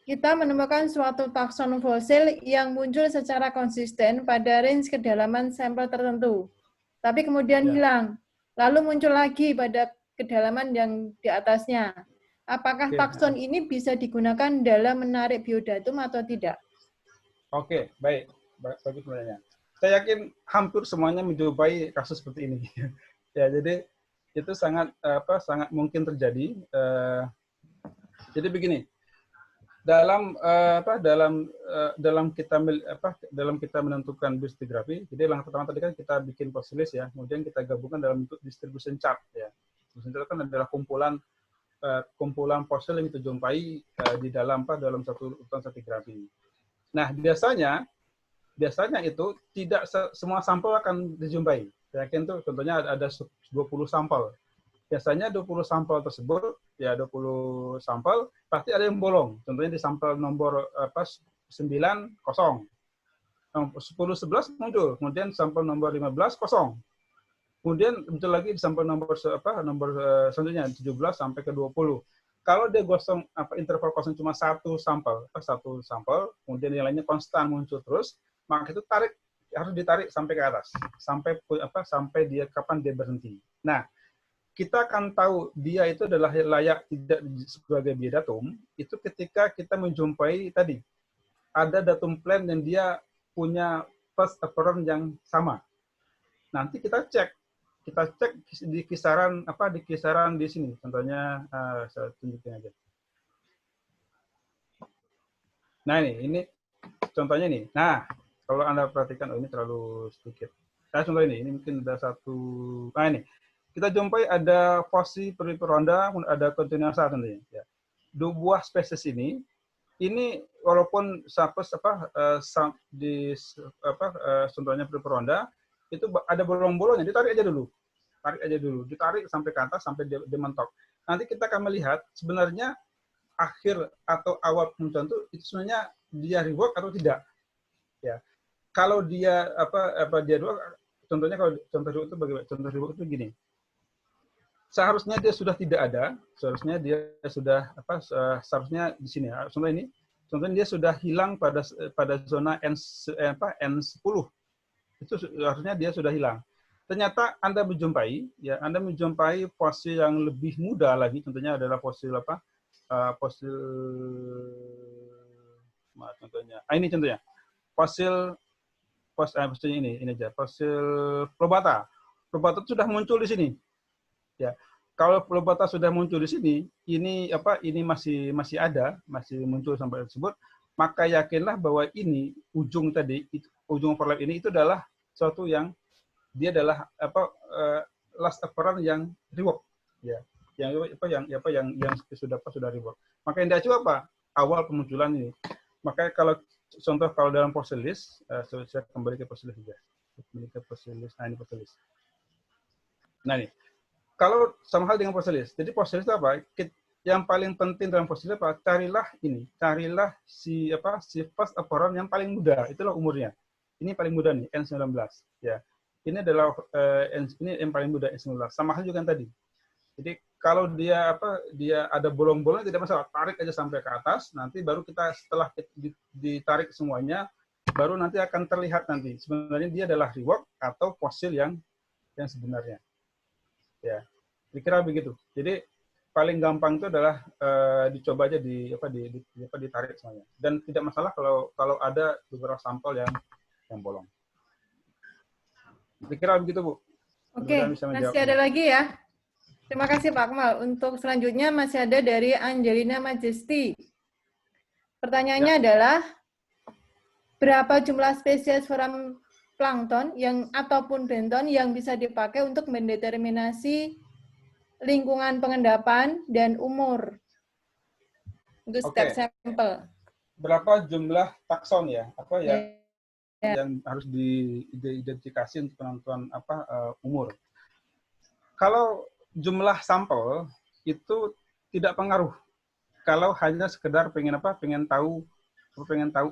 kita menemukan suatu takson fosil yang muncul secara konsisten pada range kedalaman sampel tertentu, tapi kemudian hilang, lalu muncul lagi pada kedalaman yang di atasnya. Apakah takson ini bisa digunakan dalam menarik biodatum atau tidak? Oke, baik. Bagus sebenarnya. Saya yakin hampir semuanya menjumpai kasus seperti ini. Ya, jadi itu sangat mungkin terjadi. Jadi begini, dalam kita menentukan biostratigrafi, jadi yang pertama tadi kan kita bikin fosilis ya, kemudian kita gabungkan dalam bentuk distribution chart ya. Distribution chart kan adalah kumpulan fosil yang kita jumpai di dalam satu urutan stratigrafi. Nah, biasanya itu tidak semua sampel akan dijumpai. Saya yakin tuh contohnya ada 20 sampel. Biasanya 20 sampel tersebut, ya 20 sampel, pasti ada yang bolong. Contohnya di sampel nomor 9, kosong. 10, 11 muncul. Kemudian sampel nomor 15, kosong. Kemudian muncul lagi di sampel nomor selanjutnya, 17 sampai ke 20. Kalau dia gosong, interval kosong cuma satu sampel, kemudian yang lainnya konstan muncul terus, maka itu harus ditarik sampai ke atas, sampai dia kapan dia berhenti. Nah, kita akan tahu dia itu adalah layak tidak sebagai biodatum itu ketika kita menjumpai tadi ada datum plan dan dia punya first occurrence yang sama. Nanti kita cek di kisaran di sini. Contohnya saya tunjukin aja. Nah ini contohnya nih. Nah kalau Anda perhatikan, ini terlalu sedikit. Saya contoh ini mungkin ada satu. Nah ini. Kita jumpai ada fosil periperonda, ada kontinuasa tentunya. Ya. Dua buah spesies ini walaupun contohnya periperonda itu ada bolong-bolongnya, ditarik aja dulu, ditarik sampai ke atas sampai dia mentok. Nanti kita akan melihat sebenarnya akhir atau awal kemunculan itu sebenarnya dia rework atau tidak. Ya, kalau dia dia rework, contohnya kalau contoh rework itu bagaimana? Contoh rework itu gini. Seharusnya dia sudah tidak ada, seharusnya dia sudah seharusnya di sini ya. Contohnya dia sudah hilang pada zona N10. Itu seharusnya dia sudah hilang. Ternyata Anda menjumpai fosil yang lebih muda lagi, contohnya adalah fosil contohnya. Ini contohnya. Fosil ini aja, fosil Probata. Probata sudah muncul di sini. Ya, kalau Probata sudah muncul di sini, ini masih ada, masih muncul sampai tersebut, maka yakinlah bahwa ini ujung overlap ini itu adalah suatu yang dia adalah last occurrence yang rework, ya, yang sudah rework. Maka yang diacu apa? Awal kemunculan ini. Maka kalau contoh kalau dalam fosilis, saya kembali ke fosilis saja. Kembali ke fosilis, ini fosilis. Nah ini, kalau sama hal dengan fosilis. Jadi fosilis itu apa? Yang paling penting dalam fosilis apa? Carilah si first appearance yang paling muda. Itulah umurnya. Ini paling muda nih, N19. Ya, ini adalah ini yang paling muda N19. Sama hal juga yang tadi. Jadi kalau dia ada bolong-bolong tidak masalah, tarik aja sampai ke atas. Nanti baru kita setelah ditarik semuanya, baru nanti akan terlihat nanti sebenarnya dia adalah rework atau fosil yang sebenarnya. Ya, dikira begitu. Jadi paling gampang itu adalah dicoba aja ditarik semuanya. Dan tidak masalah kalau ada beberapa sampel yang bolong. Dikira begitu, Bu. Oke, masih ada lagi ya. Terima kasih Pak Akmal. Untuk selanjutnya masih ada dari Angelina Majesti. Pertanyaannya adalah, berapa jumlah spesies foram plankton ataupun benton yang bisa dipakai untuk mendeterminasi lingkungan pengendapan dan umur untuk setiap sampel? Berapa jumlah takson ya? Yang harus diidentifikasi untuk penentuan umur? Kalau jumlah sampel itu tidak pengaruh. Kalau hanya sekedar pengen tahu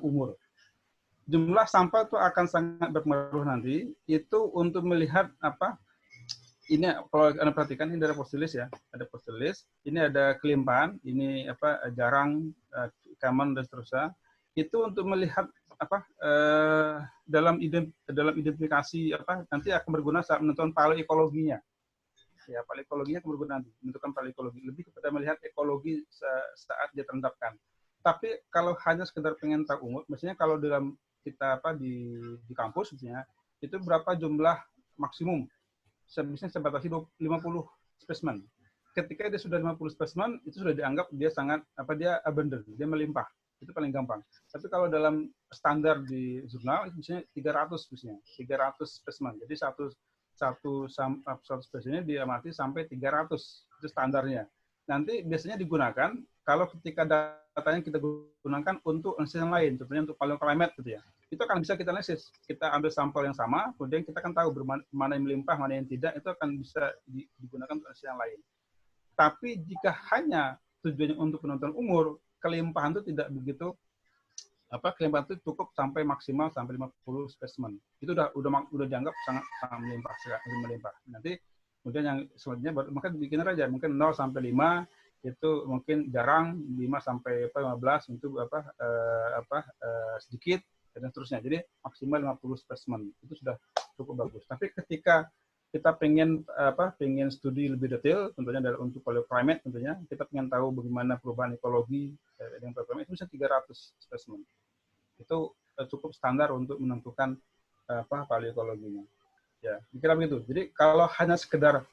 umur. Jumlah sampel itu akan sangat berpengaruh nanti. Itu untuk melihat ini kalau Anda perhatikan ini ada fosilis ya, ada fosilis. Ini ada kelimpahan, ini jarang, common dan seterusnya. Itu untuk melihat dalam identifikasi nanti akan berguna saat menentukan paleoekologinya. Ya, paleoekologinya akan berguna nanti, menentukan paleoekologi. Lebih kepada melihat ekologi saat dia terendapkan. Tapi kalau hanya sekedar pengen tahu umur, misalnya kalau dalam kita di kampus misalnya, itu berapa jumlah maksimum? Biasanya saya batasi 50 spesimen. Ketika dia sudah 50 spesimen, itu sudah dianggap dia sangat dia abundant, dia melimpah. Itu paling gampang. Tapi kalau dalam standar di jurnal, itu misalnya 300 misalnya, 300 spesimen. Jadi satu spesimennya diamati sampai 300, itu standarnya. Nanti biasanya digunakan kalau ketika datanya kita gunakan untuk analisis yang lain, contohnya untuk paleoclimate gitu ya. Itu akan bisa kita analisis. Kita ambil sampel yang sama, kemudian kita akan tahu mana yang melimpah, mana yang tidak, itu akan bisa digunakan untuk analisis yang lain. Tapi jika hanya tujuannya untuk penentuan umur, kelimpahan itu tidak begitu, kelimpahan itu cukup sampai maksimal sampai 50 spesimen. Itu udah dianggap sangat melimpah. Nanti kemudian yang selanjutnya maka bikin aja mungkin 0 sampai 5 itu mungkin jarang, 5 sampai 15 itu sedikit dan seterusnya. Jadi maksimal 50 spesimen itu sudah cukup bagus. Tapi ketika kita pengen studi lebih detail, tentunya untuk paleoclimate tentunya kita pengen tahu bagaimana perubahan ekologi dengan paleoclimate itu bisa 300 spesimen. Itu cukup standar untuk menentukan paleoekologinya. Ya, kira begitu. Jadi kalau hanya sekedar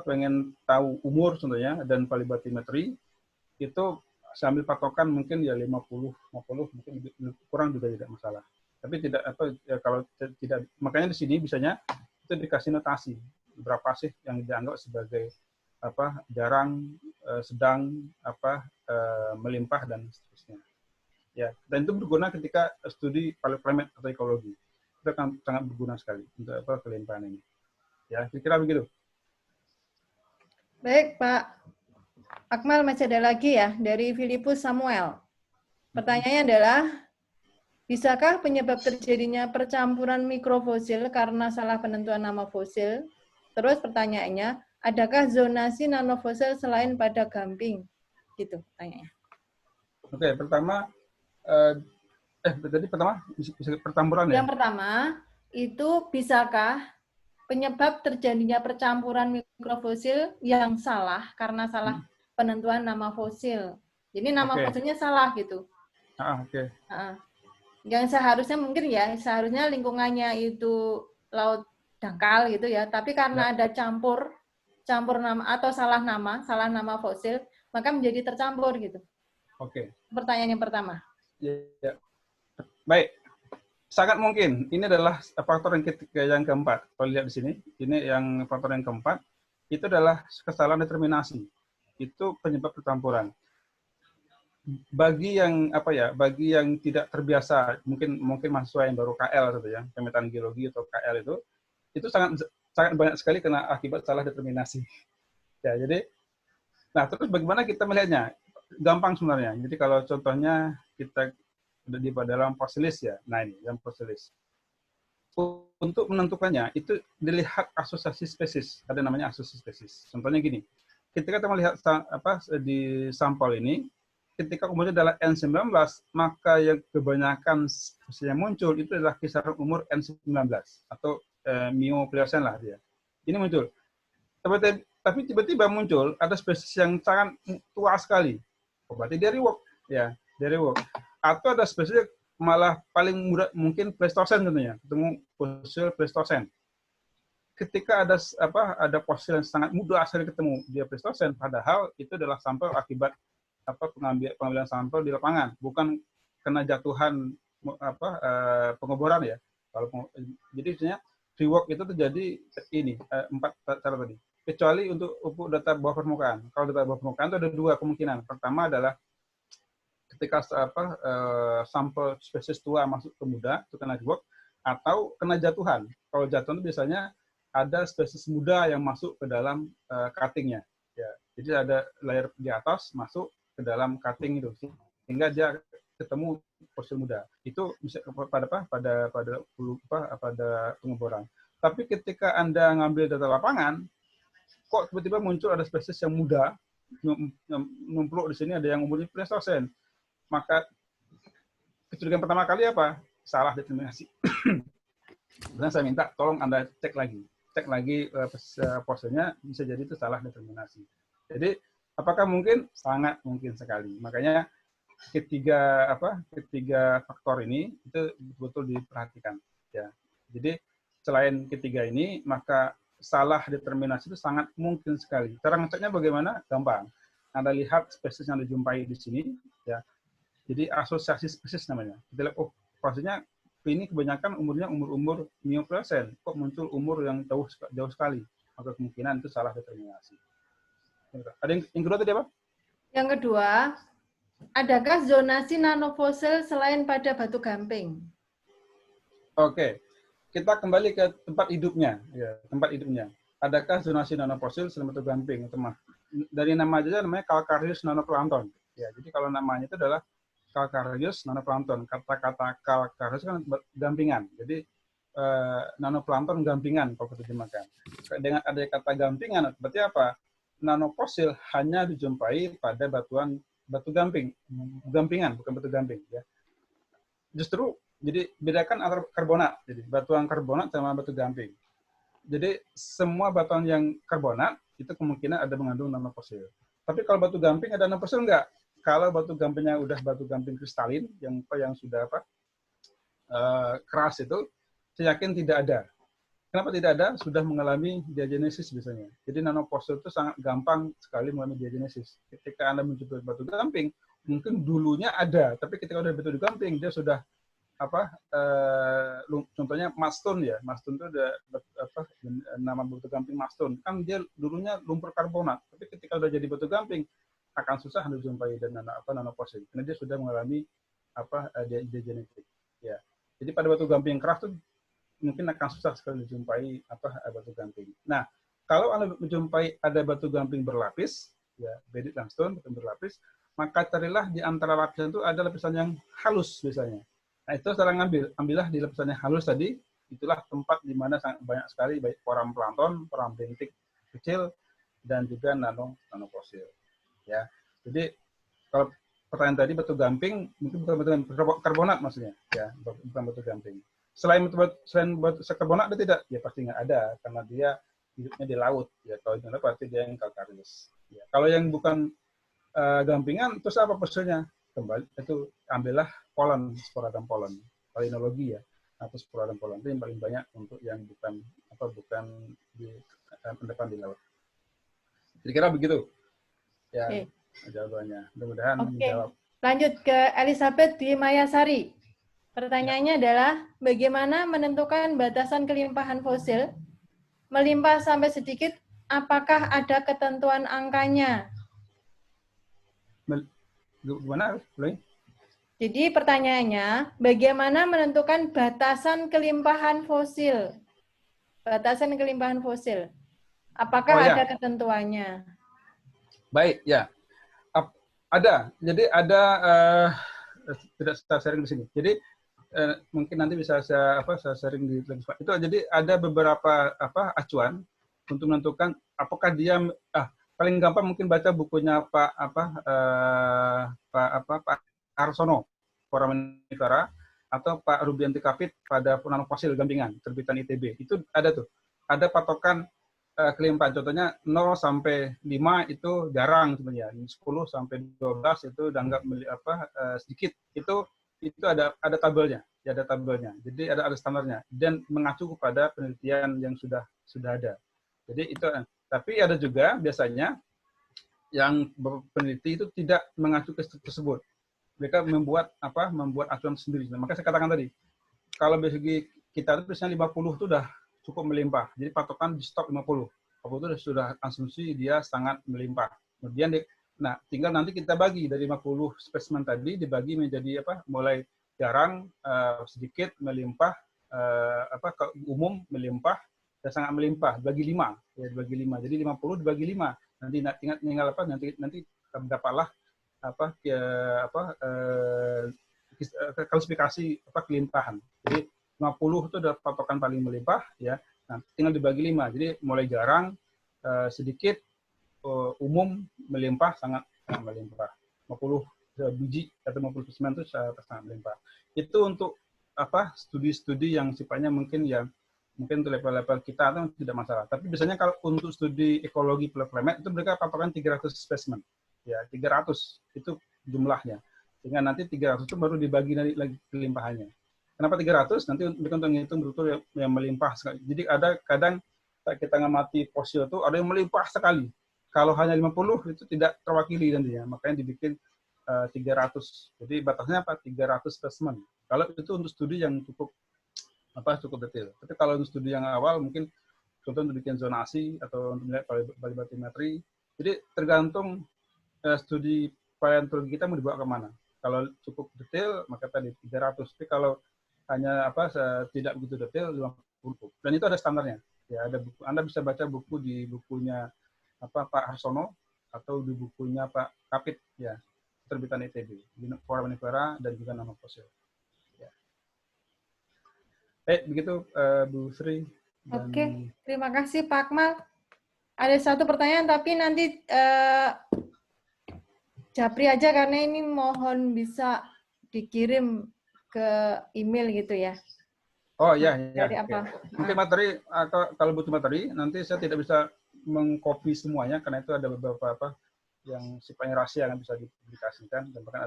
pengen tahu umur contohnya dan palibatimetri itu sambil patokan mungkin ya 50 mungkin kurang juga tidak masalah. Tapi tidak kalau tidak, makanya di sini bisanya itu dikasih notasi berapa sih yang dianggap sebagai jarang, sedang, melimpah dan seterusnya. Ya, dan itu berguna ketika studi paleoclimate atau ekologi. Itu akan sangat berguna sekali untuk kelimpahan ini. Ya, kira-kira begitu. Baik, Pak Akmal, masih ada lagi ya dari Filipus Samuel. Pertanyaannya adalah, bisakah penyebab terjadinya percampuran mikrofosil karena salah penentuan nama fosil? Terus pertanyaannya, adakah zonasi nanofosil selain pada gamping? Gitu pertanyaannya. Oke, pertama bisa percampuran ya? Yang pertama, itu bisakah penyebab terjadinya percampuran mikrofosil yang salah karena salah penentuan nama fosil. Jadi nama fosilnya salah gitu. Yang seharusnya mungkin ya, seharusnya lingkungannya itu laut dangkal gitu ya, tapi karena ada campur nama atau salah nama fosil, maka menjadi tercampur gitu. Oke. Pertanyaan yang pertama. Ya. Baik. Sangat mungkin. Ini adalah faktor yang keempat. Kalau lihat di sini, ini yang faktor yang keempat, itu adalah kesalahan determinasi. Itu penyebab percampuran. bagi yang bagi yang tidak terbiasa, mungkin mahasiswa yang baru KL gitu ya, pemetaan geologi atau KL itu sangat banyak sekali kena akibat salah determinasi. Ya, jadi nah terus bagaimana kita melihatnya? Gampang sebenarnya. Jadi kalau contohnya kita di dalam posilis ya. Nah ini dalam posilis. Untuk menentukannya itu dilihat asosiasi spesies. Ada namanya asosiasi spesies. Contohnya gini. Ketika kita melihat di sampel ini, ketika umurnya adalah N19, maka yang kebanyakan spesies yang muncul itu adalah kisaran umur N19 atau Miopleocene lah dia. Ini muncul. Tapi tiba-tiba muncul ada spesies yang sangat tua sekali. Berarti dari work ya, dari work. Atau ada spesies malah paling muda mungkin Pleistocene tentunya, ketemu fosil Pleistocene. Ketika ada fosil yang sangat muda sekali ketemu dia Pleistocene, padahal itu adalah sampel akibat pengambilan sampel di lapangan, bukan kena jatuhan pengeboran ya. Jadi sebenarnya rework itu terjadi ini 4 cara tadi. Kecuali untuk data bawah permukaan. Kalau data bawah permukaan itu ada 2 kemungkinan. Pertama adalah ketika sampel spesies tua masuk ke muda itu kena rework, atau kena jatuhan. Kalau jatuhan itu biasanya ada spesies muda yang masuk ke dalam cutting-nya. Ya. Jadi ada layer di atas masuk ke dalam cutting itu sehingga dia ketemu fosil muda. Itu bisa pada pengeboran. Tapi ketika Anda ngambil data lapangan, kok tiba-tiba muncul ada spesies yang muda, numpluk di sini ada yang umurnya Pleistocene. Maka kecurigaan pertama kali apa? Salah determinasi. Dan saya minta tolong Anda cek lagi fosilnya, bisa jadi itu salah determinasi. Jadi apakah mungkin? Sangat mungkin sekali. Makanya ketiga faktor ini itu betul diperhatikan. Ya. Jadi selain ketiga ini, maka salah determinasi itu sangat mungkin sekali. Cara ngeceknya bagaimana? Gampang. Anda lihat spesies yang dijumpai di sini, ya. Jadi asosiasi spesies namanya. Kita lihat, maksudnya ini kebanyakan umurnya umur Miopleocene. Kok muncul umur yang jauh sekali? Maka kemungkinan itu salah determinasi. Ada yang kedua tadi apa? Yang kedua, adakah zonasi nanofosil selain pada batu gamping? Oke. Kita kembali ke tempat hidupnya. Ya, tempat hidupnya. Adakah zonasi nanofosil selain batu gamping? Dari nama aja namanya Calcareous nanoplankton. Ya, jadi kalau namanya itu adalah Calcareous nanoplankton. Kata-kata Calcareous kan gampingan. Jadi nanoplankton gampingan kalau diterjemahkan. Dengan ada kata gampingan berarti apa? Nanofosil hanya dijumpai pada batu gamping. Gampingan, bukan batu gamping. Ya. Justru jadi bedakan antara karbonat. Jadi batuan karbonat sama batu gamping. Jadi semua batuan yang karbonat itu kemungkinan ada mengandung nanofosil. Tapi kalau batu gamping ada nanofosil enggak? Kalau batu gampingnya udah batu gamping kristalin yang sudah keras itu, saya yakin tidak ada. Kenapa tidak ada? Sudah mengalami diagenesis biasanya. Jadi nanofosil itu sangat gampang sekali mengalami diagenesis. Ketika Anda mencoba batu gamping, mungkin dulunya ada, tapi ketika udah batu gamping dia sudah contohnya mastun ya. Mastun itu ada nama batu gamping mastun. Kan dia dulunya lumpur karbonat, tapi ketika udah jadi batu gamping akan susah Anda jumpai dan nanofosil karena dia sudah mengalami diagenesis. Ya. Jadi pada batu gamping keras tuh mungkin akan susah sekali dijumpai batu gamping. Nah, kalau Anda menjumpai ada batu gamping berlapis, ya bedded limestone batu berlapis, maka carilah di antara lapisan itu ada lapisan yang halus biasanya. Nah, itu cara ambillah di lapisan yang halus tadi, itulah tempat di mana sangat banyak sekali baik foram plankton, foram bentik kecil dan juga nanofosil. Ya. Jadi kalau pertanyaan tadi batu gamping mungkin bukan batu karbonat maksudnya, ya, bukan batu gamping. Selain batu karbonat ada tidak? Ya pasti nggak ada karena dia hidupnya di laut. Ya kalau itu berarti dia yang calcareous. Ya. Kalau yang bukan gampingan terus apa fosilnya? Kembali itu ambillah polen, spora dan polen, palinologi ya, atau spora dan polen itu yang paling banyak untuk yang bukan di depan di laut. Kira-kira begitu. Ya, jawabannya. Mudah-mudahan menjawab. Lanjut ke Elizabeth di Mayasari. Pertanyaannya adalah, bagaimana menentukan batasan kelimpahan fosil? Melimpah sampai sedikit, apakah ada ketentuan angkanya? Gimana? Boleh? Jadi pertanyaannya, bagaimana menentukan batasan kelimpahan fosil? Batasan kelimpahan fosil. Apakah Oh, ya. ada ketentuannya? Baik, ya. Ada. Jadi ada tidak saya sharing di sini. Jadi mungkin nanti bisa saya sharing di itu. Jadi ada beberapa acuan untuk menentukan apakah dia paling gampang mungkin baca bukunya Pak Arsono Foraminifera atau Pak Rubianti Kapit pada nanofosil gampingan terbitan ITB. Itu ada tuh. Ada patokan kelimpahan. Contohnya 0 sampai 5 itu jarang sebenarnya. 10 sampai 12 itu dianggap sedikit. Itu ada tabelnya. Ya, ada tabelnya. Jadi ada standarnya dan mengacu kepada penelitian yang sudah ada. Jadi itu. Tapi ada juga biasanya yang peneliti itu tidak mengacu ke tersebut. Mereka membuat acuan sendiri. Nah, maka saya katakan tadi, kalau bagi kita itu biasanya 50 itu udah cukup melimpah. Jadi patokan di stop 50. 50 itu sudah asumsi dia sangat melimpah. Kemudian tinggal nanti kita bagi dari 50 spesimen tadi dibagi menjadi mulai jarang, sedikit, melimpah, umum, melimpah, dan sangat melimpah. Dibagi 5, ya dibagi 5. Jadi 50 dibagi 5. Nanti dapatlah klasifikasi kelimpahan. Jadi 50 itu adalah patokan paling melimpah, ya. Nah, tinggal dibagi 5. Jadi mulai jarang, sedikit, umum, melimpah, sangat melimpah. 50 biji atau 50 spesimen itu sangat melimpah. Itu untuk studi-studi yang sifatnya mungkin untuk level-level kita itu tidak masalah. Tapi biasanya kalau untuk studi ekologi planet itu mereka patokan 300 spesimen. Ya, 300 itu jumlahnya. Sehingga nanti 300 itu baru dibagi lagi kelimpahannya. Kenapa 300? Nanti mereka untuk menghitung betul yang melimpah sekali. Jadi ada kadang kita ngamati fosil itu ada yang melimpah sekali. Kalau hanya 50 itu tidak terwakili nantinya. Makanya dibikin 300. Jadi batasnya 300 spesimen. Kalau itu untuk studi yang cukup detail. Tapi kalau untuk studi yang awal mungkin contoh untuk bikin zonasi atau untuk melihat batimetri. Jadi tergantung studi paleontologi kita mau dibawa kemana. Kalau cukup detail maka tadi 300. Tapi kalau hanya tidak begitu detail 50. Dan itu ada standarnya. Ya, ada buku. Anda bisa baca buku di bukunya Pak Harsono atau di bukunya Pak Kapit, ya, terbitan ITB, Foraminifera dan juga nanofosil. Ya. Begitu Bu Sri. Oke, terima kasih Pak Akmal. Ada satu pertanyaan tapi nanti Japri aja karena ini mohon bisa dikirim ke email gitu ya. Oh ya. Dari apa? Mungkin materi kalau butuh materi nanti saya tidak bisa mengcopy semuanya karena itu ada beberapa yang sifatnya rahasia yang bisa dipublikasikan dan bahkan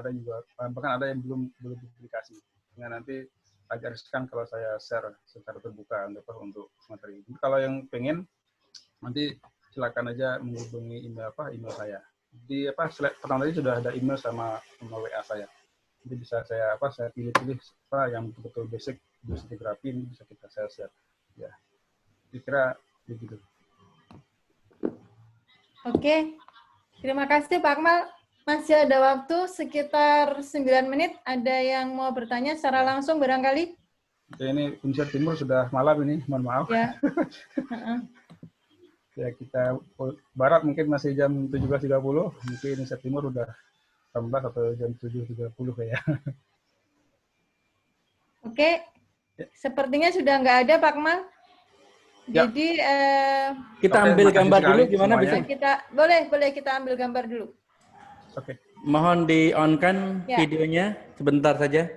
ada yang belum dipublikasi. Sehingga nanti agak riskan kalau saya share secara terbuka untuk materi. Kalau yang pengen nanti silakan aja menghubungi email saya. Di pertama tadi sudah ada email sama WA saya. Jadi bisa saya pilih-pilih yang betul-betul basic biostratigrafi ini bisa kita share. Ya. Kira begitu. Oke. Terima kasih Pak Akmal. Masih ada waktu sekitar 9 menit. Ada yang mau bertanya secara langsung barangkali? Ini Indonesia Timur sudah malam ini, mohon maaf. Ya. Ya, kita barat mungkin masih jam 17.30, mungkin Indonesia Timur udah 18 atau jam 7.30 kayaknya. Oke, sepertinya sudah nggak ada Pak Akmal. Ya. Jadi kita ambil gambar dulu gimana bisa? Boleh kita ambil gambar dulu. Oke. Mohon di-on-kan videonya sebentar saja.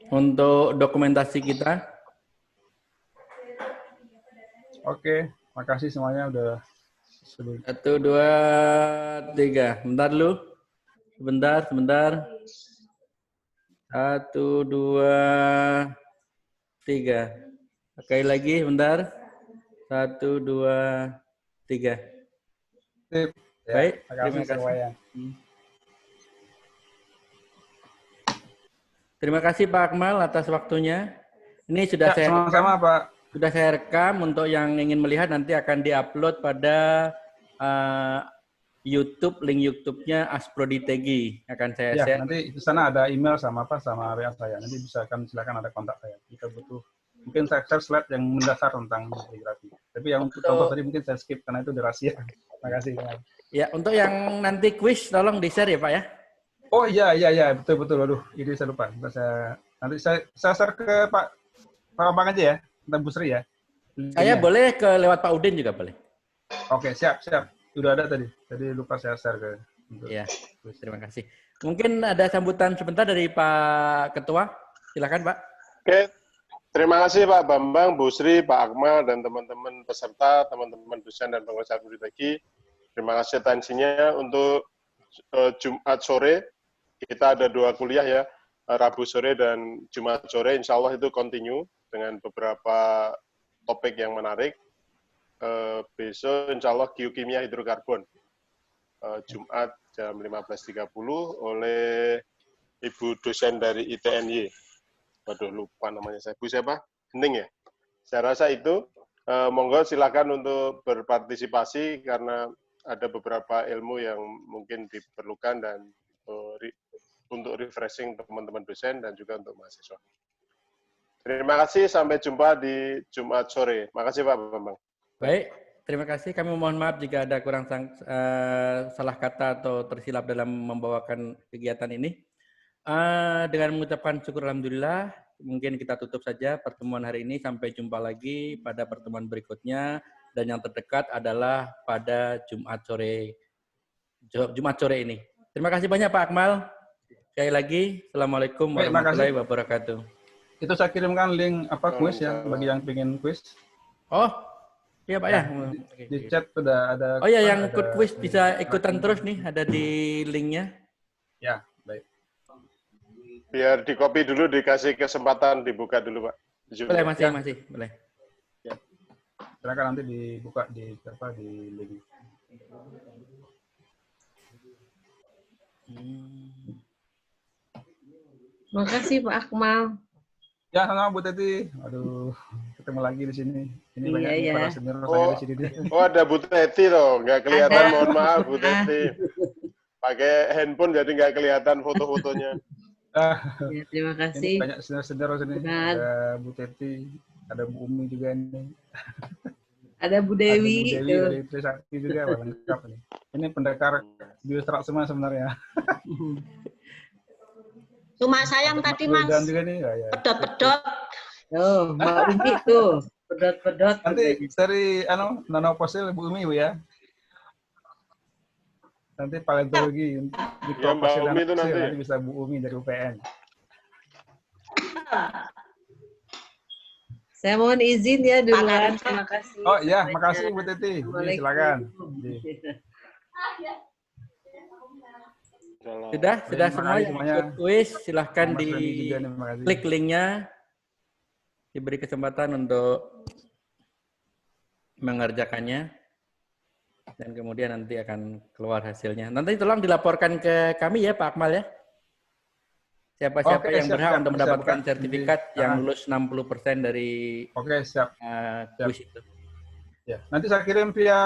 Untuk dokumentasi kita. Oke, makasih semuanya udah. 1, 2, 3. Bentar dulu. Sebentar. 1, 2, 3. Sekali lagi, bentar. 1, 2, 3. Baik, terima kasih. Terima kasih Pak Akmal atas waktunya. Ini sudah saya sama-sama Pak. Sudah saya rekam untuk yang ingin melihat nanti akan diupload pada link YouTube-nya Asprodi Tegi akan saya Ya, share. nanti di sana ada email sama WA saya. Nanti silakan ada kontak saya. Kita butuh mungkin saya share slide yang mendasar tentang biografi. Tapi yang untuk contoh tadi mungkin saya skip karena itu udah rahasia. Terima kasih. Ya, untuk yang nanti quiz tolong di-share ya Pak ya. Oh iya betul. Aduh, ini saya lupa. Nanti saya share ke Pak Bambang aja ya, tentang Bu Sri ya. Saya boleh ke lewat Pak Udin juga boleh. Oke, siap. Sudah ada tadi. Tadi lupa saya share ke. Ya, terima kasih. Mungkin ada sambutan sebentar dari Pak Ketua. Silakan Pak. Oke, terima kasih Pak Bambang, Bu Sri, Pak Akmal, dan teman-teman peserta, teman-teman dosen dan pengusaha Asprodi Tegi. Terima kasih atensinya. Untuk Jumat sore, kita ada 2 kuliah ya, Rabu sore dan Jumat sore, insya Allah itu continue dengan beberapa topik yang menarik. Besok insya Allah geokimia hidrokarbon, Jumat jam 15.30 oleh Ibu dosen dari ITNY. Waduh, lupa namanya saya. Bu siapa? Hening ya? Saya rasa itu. Monggo silakan untuk berpartisipasi karena ada beberapa ilmu yang mungkin diperlukan dan untuk refreshing teman-teman dosen dan juga untuk mahasiswa. Terima kasih, sampai jumpa di Jumat sore. Makasih Pak Bambang. Baik, terima kasih. Kami mohon maaf jika ada kurang salah kata atau tersilap dalam membawakan kegiatan ini. Dengan mengucapkan syukur alhamdulillah, mungkin kita tutup saja pertemuan hari ini. Sampai jumpa lagi pada pertemuan berikutnya, dan yang terdekat adalah pada Jumat sore ini. Terima kasih banyak Pak Akmal. Sekali lagi, Assalamualaikum warahmatullahi wabarakatuh. Itu saya kirimkan link kuis ya bagi yang pengen kuis. Oh, iya Pak ya. Di chat sudah ada. Oh ya, yang ikut kuis bisa ikutan terus nih, ada di linknya. Ya, baik. Biar di copy dulu, dikasih kesempatan dibuka dulu Pak. Boleh, masih boleh. Ya. Silakan nanti dibuka di link. Makasih Pak Akmal. Ya, sama Bu Teti. Aduh, ketemu lagi di sini. Ini banyak para senior saya di sini. Oh, ada Bu Teti loh, nggak kelihatan. Mohon maaf Bu Teti. Pakai handphone jadi nggak kelihatan foto-fotonya. Ya, terima kasih. Ini banyak senior-senior sini. Ada Bu Teti, ada Bu Umi juga ini. Ada Bu Dewi. Ada Bu Dewi, ada Trisakti juga, lengkap ini. Ini pendekar biostrat semua sebenarnya. Cuma sayang tadi Mas, pedot-pedot. Oh, Mbak Umi tuh, pedot-pedot. Nanti dari nanofosil Bu Umi Bu ya. Nanti paleontologi, mikrofosil Umi itu nanti bisa Bu Umi dari UPN. Saya mohon izin ya duluan. Terima kasih. Oh iya, makasih Bu Teti. Silakan. Sudah semua yang ikut kuis, silahkan di klik linknya, diberi kesempatan untuk mengerjakannya, dan kemudian nanti akan keluar hasilnya. Nanti tolong dilaporkan ke kami ya Pak Akmal ya. Siapa-siapa yang berhak untuk mendapatkan sertifikat yang lulus 60% dari kuis itu. Ya, nanti saya kirim via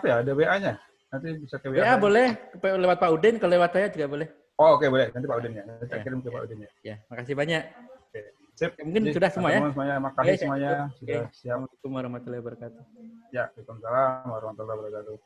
ada WA-nya. Nanti bisa ke WA boleh, lewat Pak Udin, kalau lewat saya juga boleh. Oh, oke, boleh. Nanti Pak Udin ya. Nanti saya kirim ke Pak Udin ya. Ya, makasih banyak. Oke. Sip. Mungkin sudah semua ya. Makasih semuanya. Sudah siap. Assalamualaikum warahmatullahi wabarakatuh. Ya, Waalaikumsalam warahmatullahi wabarakatuh.